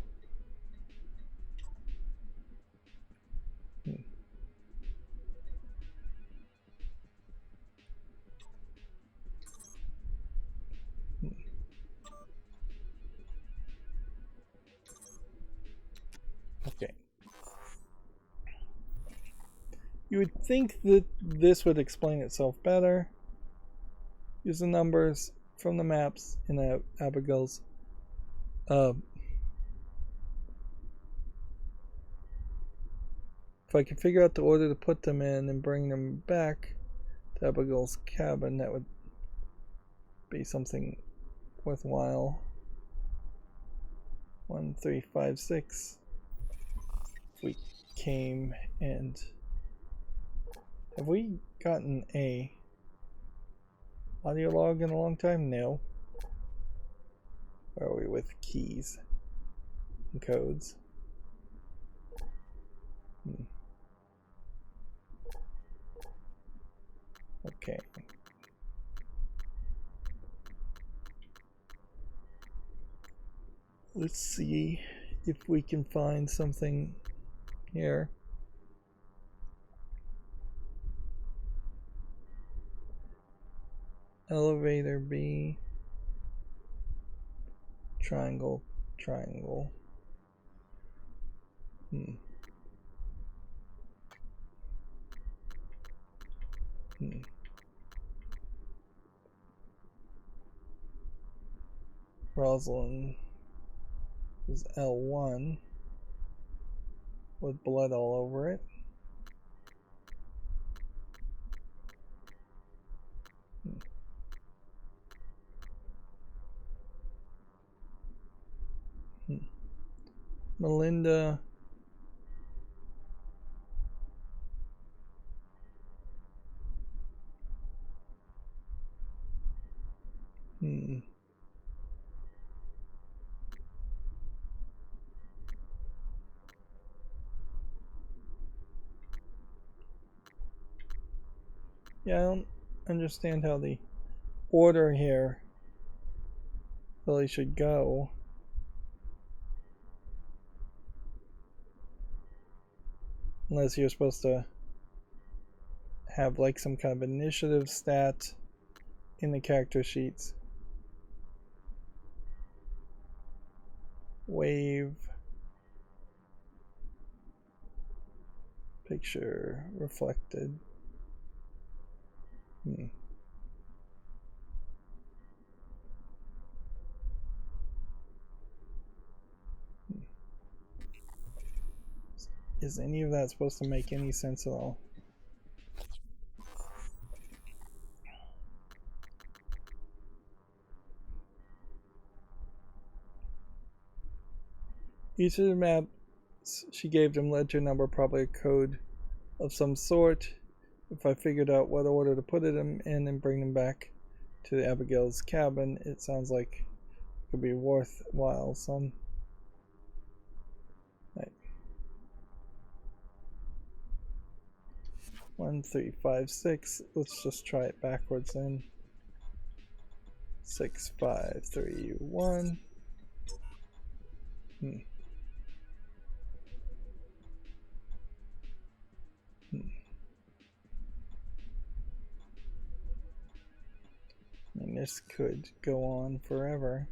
Okay. You would think that this would explain itself better. Use the numbers from the maps in Abigail's. If I could figure out the order to put them in and bring them back to Abigail's cabin, that would be something worthwhile. 1, 3, 5, 6. If we came and... Have we gotten a audio log in a long time? No. Where are we with keys and codes? Okay. Let's see if we can find something here. Elevator B. Triangle, triangle. Rosalind is L1 with blood all over it. Melinda Yeah, I don't understand how the order here really should go. Unless you're supposed to have like some kind of initiative stat in the character sheets. Wave. Picture reflected. Is any of that supposed to make any sense at all? Each of the maps she gave them ledger number, probably a code of some sort. If I figured out what order to put them in and bring them back to Abigail's cabin, it sounds like it could be worthwhile some. Right. 1, 3, 5, 6. Let's just try it backwards then. 6, 5, 3, 1. And this could go on forever.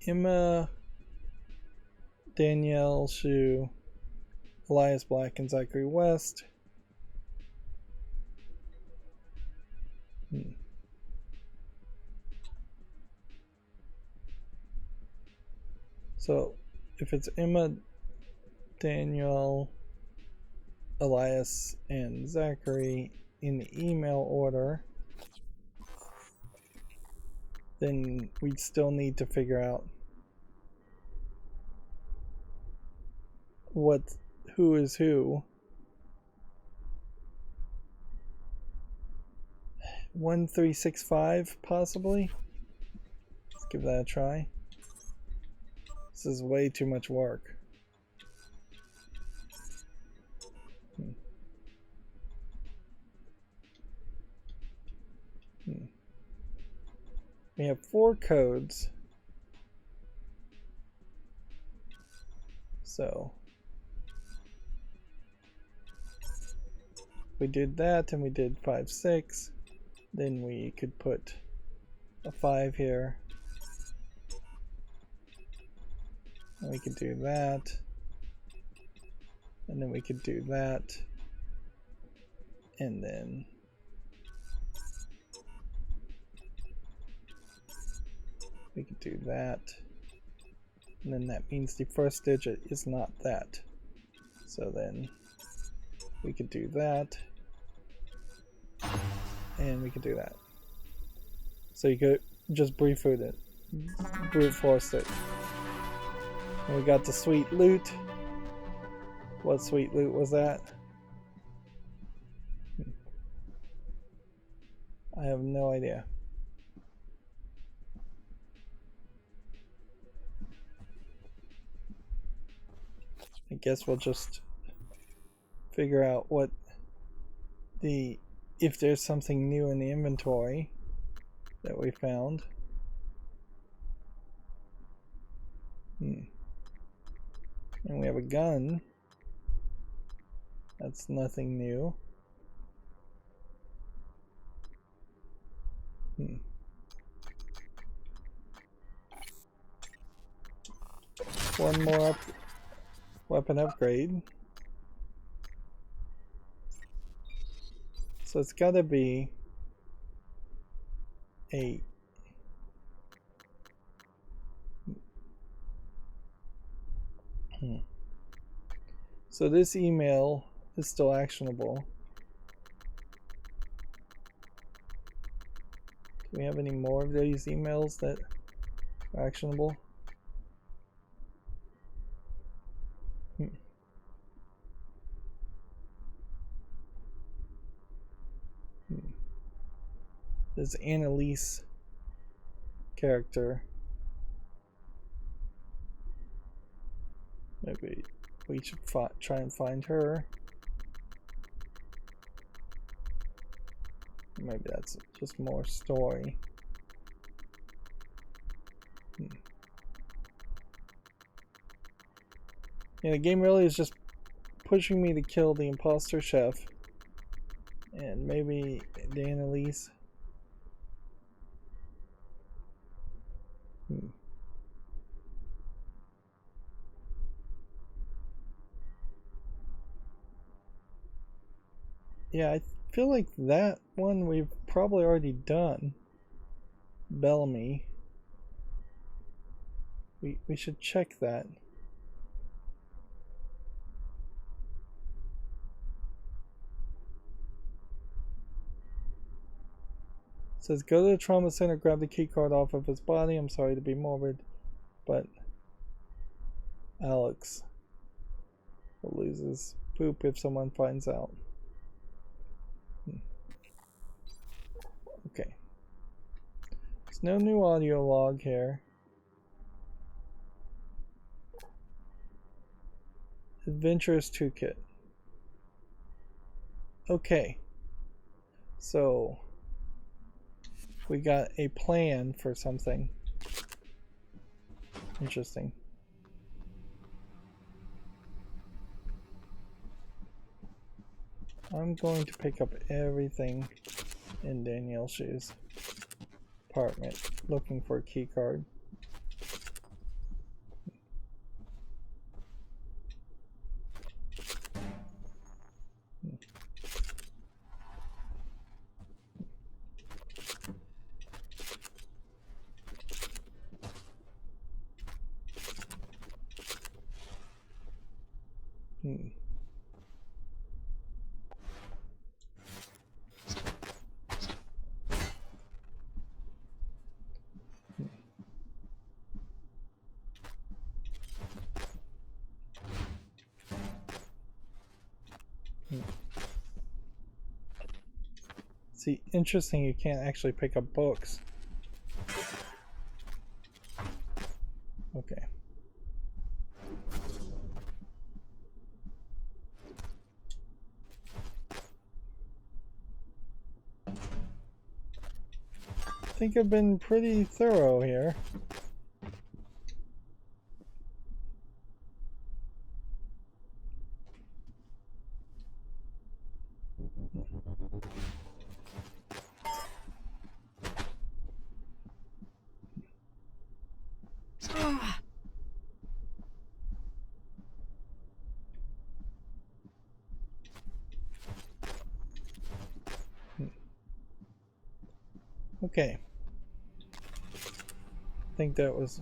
Emma, Danielle Shu, Elias Black, and Zachary West. So if it's Emma, Danielle, Elias, and Zachary in the email order, then we still need to figure out who is who. 1365 possibly. Let's give that a try. This is way too much work. We have 4 codes. So we did that and we did 5, 6. Then we could put a 5 here. And we could do that. And then we could do that. And then we could do that. And then that means the first digit is not that. So then we could do that. And we could do that. So you could just brute force it. And we got the sweet loot. What sweet loot was that? I have no idea. I guess we'll just figure out if there's something new in the inventory that we found. And we have a gun. That's nothing new. One more weapon upgrade. So it's gotta be a So this email is still actionable. Do we have any more of these emails that are actionable? This Annalise character. Maybe we should try and find her. Maybe that's just more story. Yeah, the game really is just pushing me to kill the imposter chef. And maybe the Annalise. Yeah, I feel like that one we've probably already done. Bellamy. We should check that. It says go to the trauma center, grab the key card off of his body. I'm sorry to be morbid, but Alex will lose his poop if someone finds out. Okay. There's no new audio log here. Adventurous Toolkit. Okay. So we got a plan for something. Interesting. I'm going to pick up everything in Danielle Shu's apartment, looking for a key card. See, interesting, you can't actually pick up books. Okay. I think I've been pretty thorough here. Okay. I think that was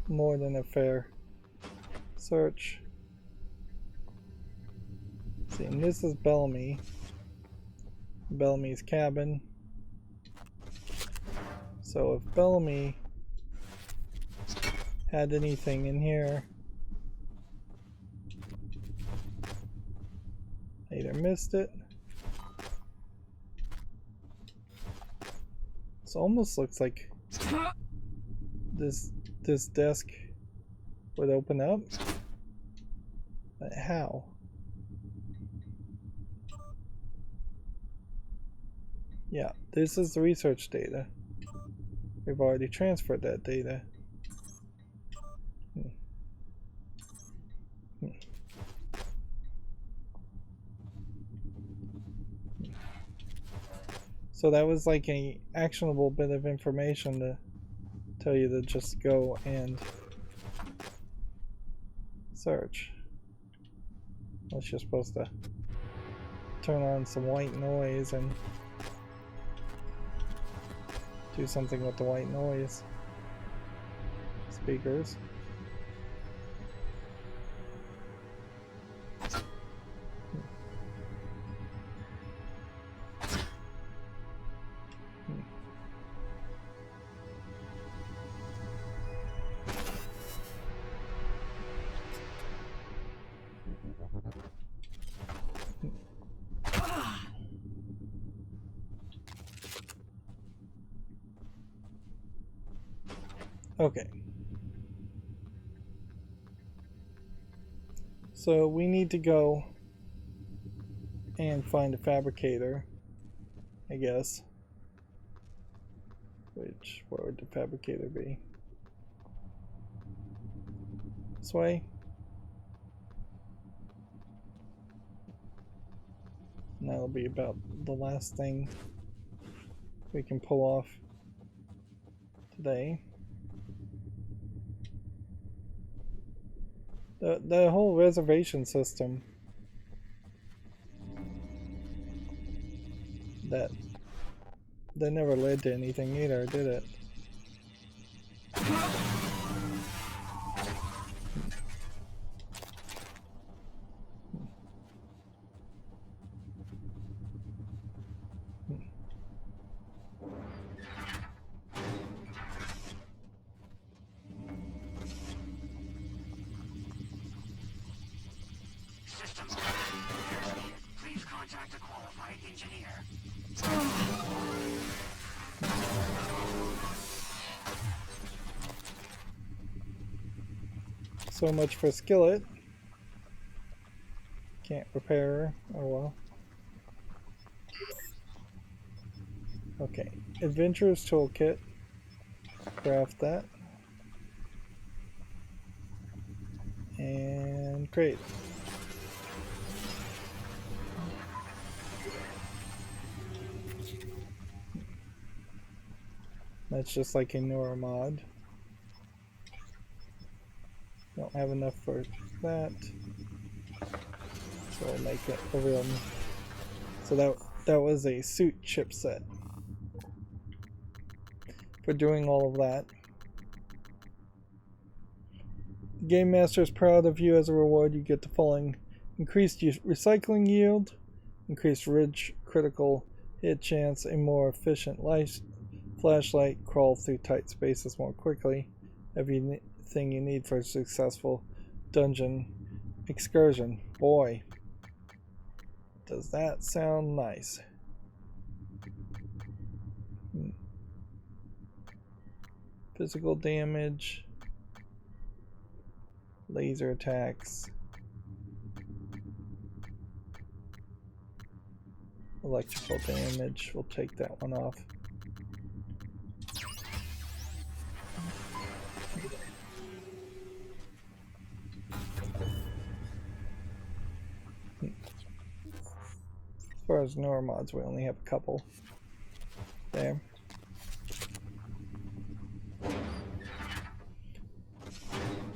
more than a fair search. See, and this is Bellamy's cabin. So if Bellamy had anything in here, I either missed it. It almost looks like this desk would open up. But how? Yeah, this is the research data. We've already transferred that data. So that was like an actionable bit of information to tell you to just go and search. Unless you're supposed to turn on some white noise and do something with the white noise speakers. Okay. So we need to go and find a fabricator, I guess. Where would the fabricator be? This way? And that'll be about the last thing we can pull off today. The whole reservation system that never led to anything either, did it? Please contact a qualified engineer. So much for skillet. Can't repair her. Oh well. Okay. Adventurer's Toolkit. Craft that. And crate. That's just like a neuromod. Don't have enough for that. So I'll make it a real. So that was a suit chipset. For doing all of that. The Game Master is proud of you. As a reward, you get the following: increased recycling yield, increased ridge critical hit chance, a more efficient flashlight, crawl through tight spaces more quickly, everything you need for a successful dungeon excursion. Boy, Does that sound nice? Physical damage, laser attacks, electrical damage. We'll take that one off. As far as neuromods, we only have a couple. There.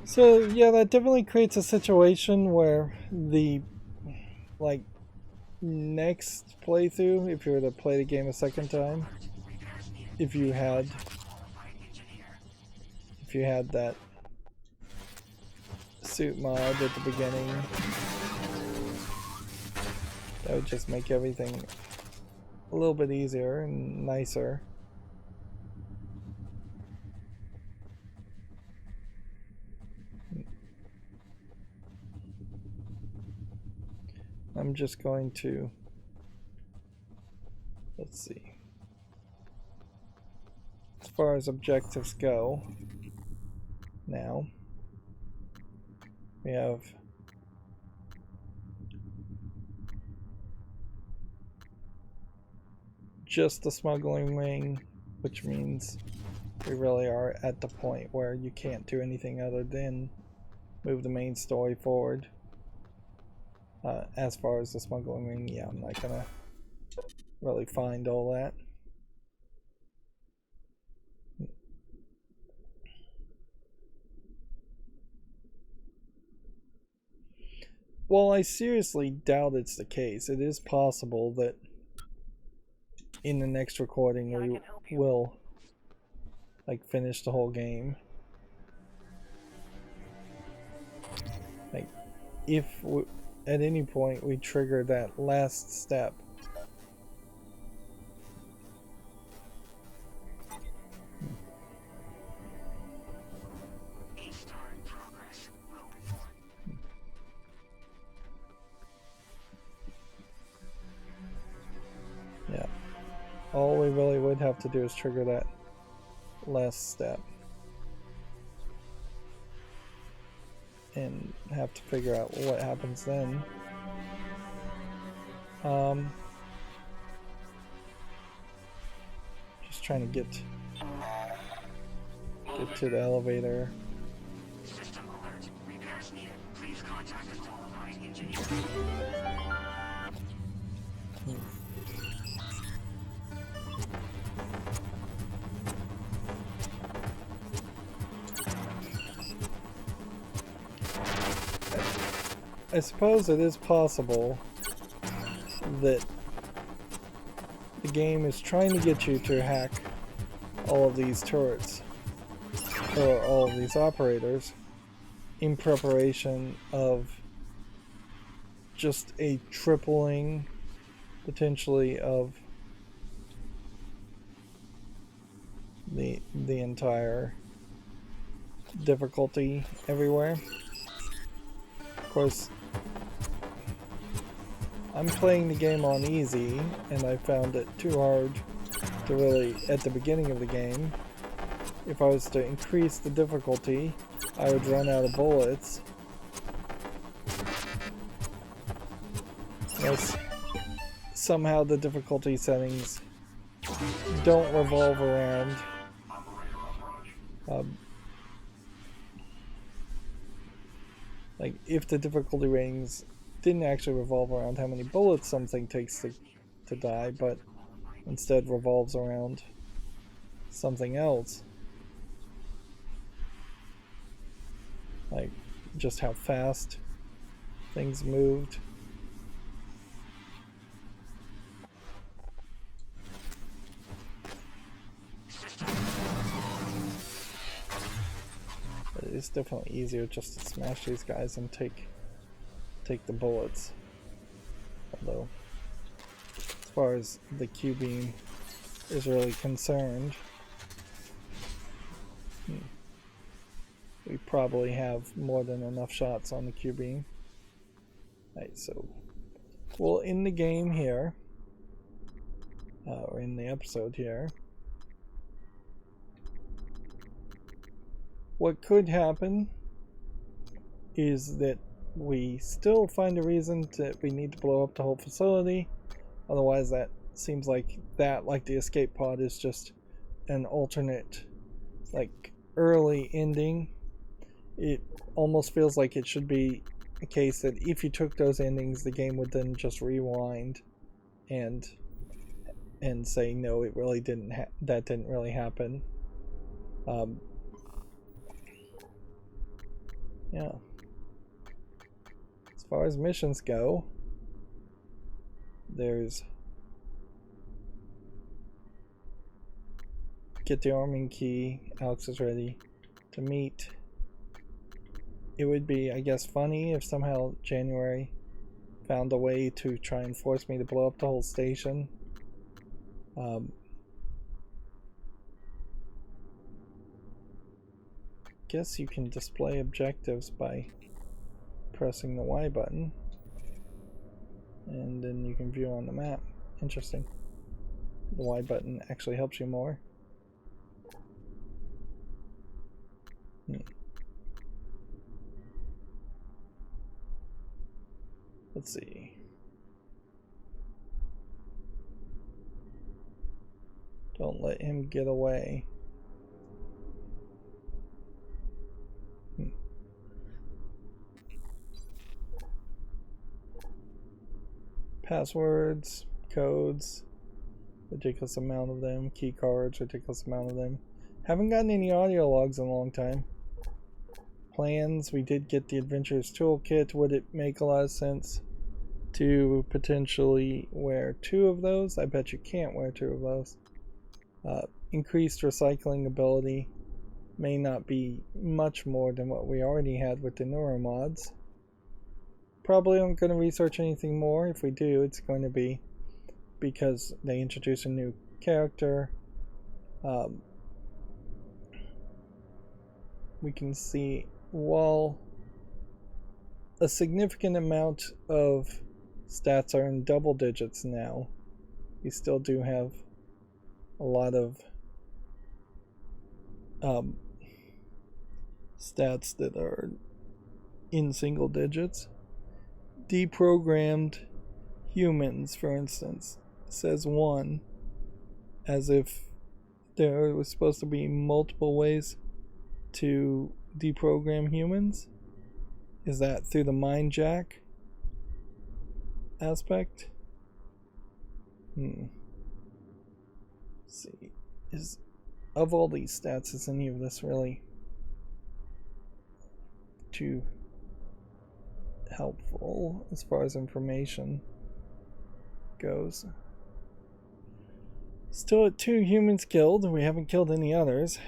So yeah, that definitely creates a situation where the next playthrough, if you were to play the game a second time, if you had that suit mod at the beginning, that would just make everything a little bit easier and nicer. I'm just going to, let's see, as far as objectives go, now we have just the smuggling ring, which means we really are at the point where you can't do anything other than move the main story forward. As far as the smuggling ring, yeah, I'm not gonna really find all that. Well, I seriously doubt it's the case. It is possible that in the next recording we will finish the whole game. Like, if at any point we trigger that last step, yeah, all we really would have to do is trigger that last step and have to figure out what happens then. Just trying to get to the elevator. I suppose it is possible that the game is trying to get you to hack all of these turrets or all of these operators in preparation of just a tripling, potentially, of the entire difficulty everywhere. Of course, I'm playing the game on easy, and I found it too hard to really, at the beginning of the game. If I was to increase the difficulty, I would run out of bullets. Unless somehow the difficulty settings don't revolve around like, if the difficulty ratings didn't actually revolve around how many bullets something takes to die, but instead revolves around something else, like just how fast things moved. But it's definitely easier just to smash these guys and take the bullets. Although, as far as the Q-beam is really concerned, we probably have more than enough shots on the Q-beam. Right, so Well, in the game here, or in the episode here, what could happen is that we still find a reason that we need to blow up the whole facility. Otherwise, that seems like the escape pod, is just an alternate, like, early ending. It almost feels like it should be a case that if you took those endings, the game would then just rewind and say, no, it really didn't. That didn't really happen. Yeah. As far as missions go, there's get the arming key. Alex is ready to meet. It would be, I guess, funny if somehow January found a way to try and force me to blow up the whole station. Guess you can display objectives by pressing the Y button, and then you can view on the map. Interesting. The Y button actually helps you more. Let's see. Don't let him get away. Passwords, codes, ridiculous amount of them. Key cards, ridiculous amount of them. Haven't gotten any audio logs in a long time. Plans, we did get the Adventurer's Toolkit. Would it make a lot of sense to potentially wear 2 of those? I bet you can't wear 2 of those. Increased recycling ability may not be much more than what we already had with the neuromods. Probably aren't going to research anything more. If we do, it's going to be because they introduce a new character. We can see, while a significant amount of stats are in double digits now, we still do have a lot of stats that are in single digits. Deprogrammed humans, for instance, says 1, as if there was supposed to be multiple ways to deprogram humans. Is that through the mind jack aspect? Let's see. Of all these stats, is any of this really too helpful as far as information goes? Still at 2 humans killed. We haven't killed any others.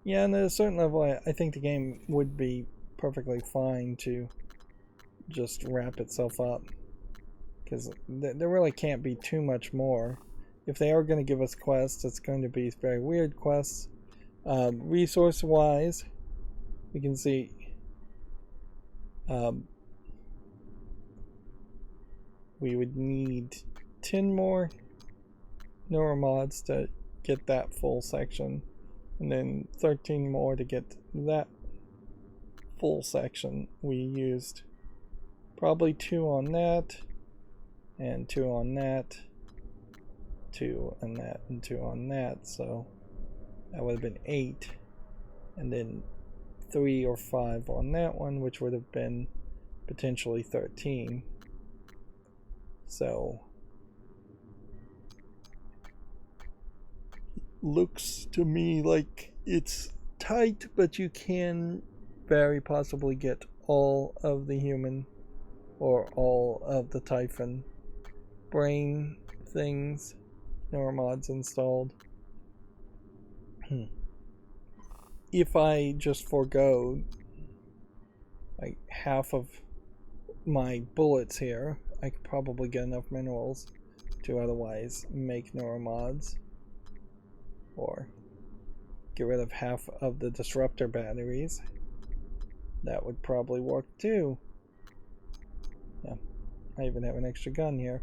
Yeah, and at a certain level, I think the game would be perfectly fine to just wrap itself up, because there really can't be too much more. If they are going to give us quests, it's going to be very weird quests. Resource wise, we can see we would need 10 more neuromods to get that full section, and then 13 more to get that full section. We used probably 2 on that, and 2 on that, 2 on that, and 2 on that, so that would have been 8, and then 3 or 5 on that one, which would have been potentially 13. So looks to me like it's tight, but you can very possibly get all of the human or all of the Typhon brain things, neuromods installed. If I just forego like half of my bullets here, I could probably get enough minerals to otherwise make neuromods. Or get rid of half of the disruptor batteries. That would probably work too. Yeah, I even have an extra gun here.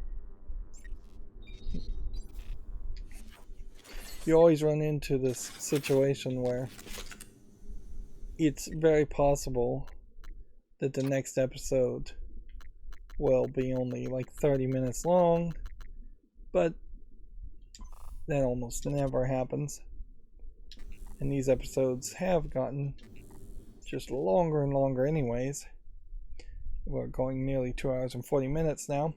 You always run into this situation where it's very possible that the next episode will be only like 30 minutes long, but that almost never happens. And these episodes have gotten just longer and longer anyways. We're going nearly 2 hours and 40 minutes now.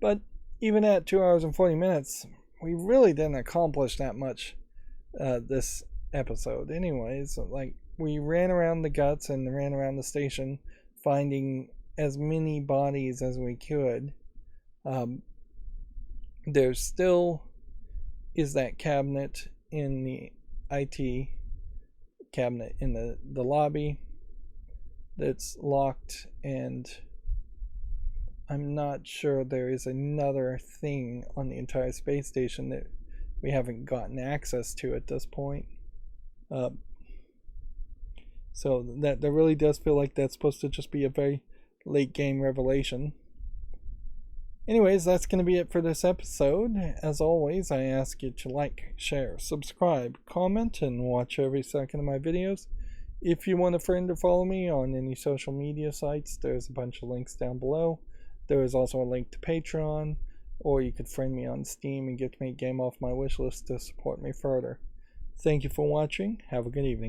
But even at 2 hours and 40 minutes, we really didn't accomplish that much this episode anyways. Like, we ran around the guts and ran around the station finding as many bodies as we could. There still is that cabinet in the IT cabinet in the lobby that's locked, and I'm not sure there is another thing on the entire space station that we haven't gotten access to at this point. So that really does feel like that's supposed to just be a very late game revelation. Anyways, that's going to be it for this episode. As always, I ask you to like, share, subscribe, comment, and watch every second of my videos. If you want a friend to follow me on any social media sites, there's a bunch of links down below. There is also a link to Patreon, or you could friend me on Steam and get me a game off my wishlist to support me further. Thank you for watching. Have a good evening.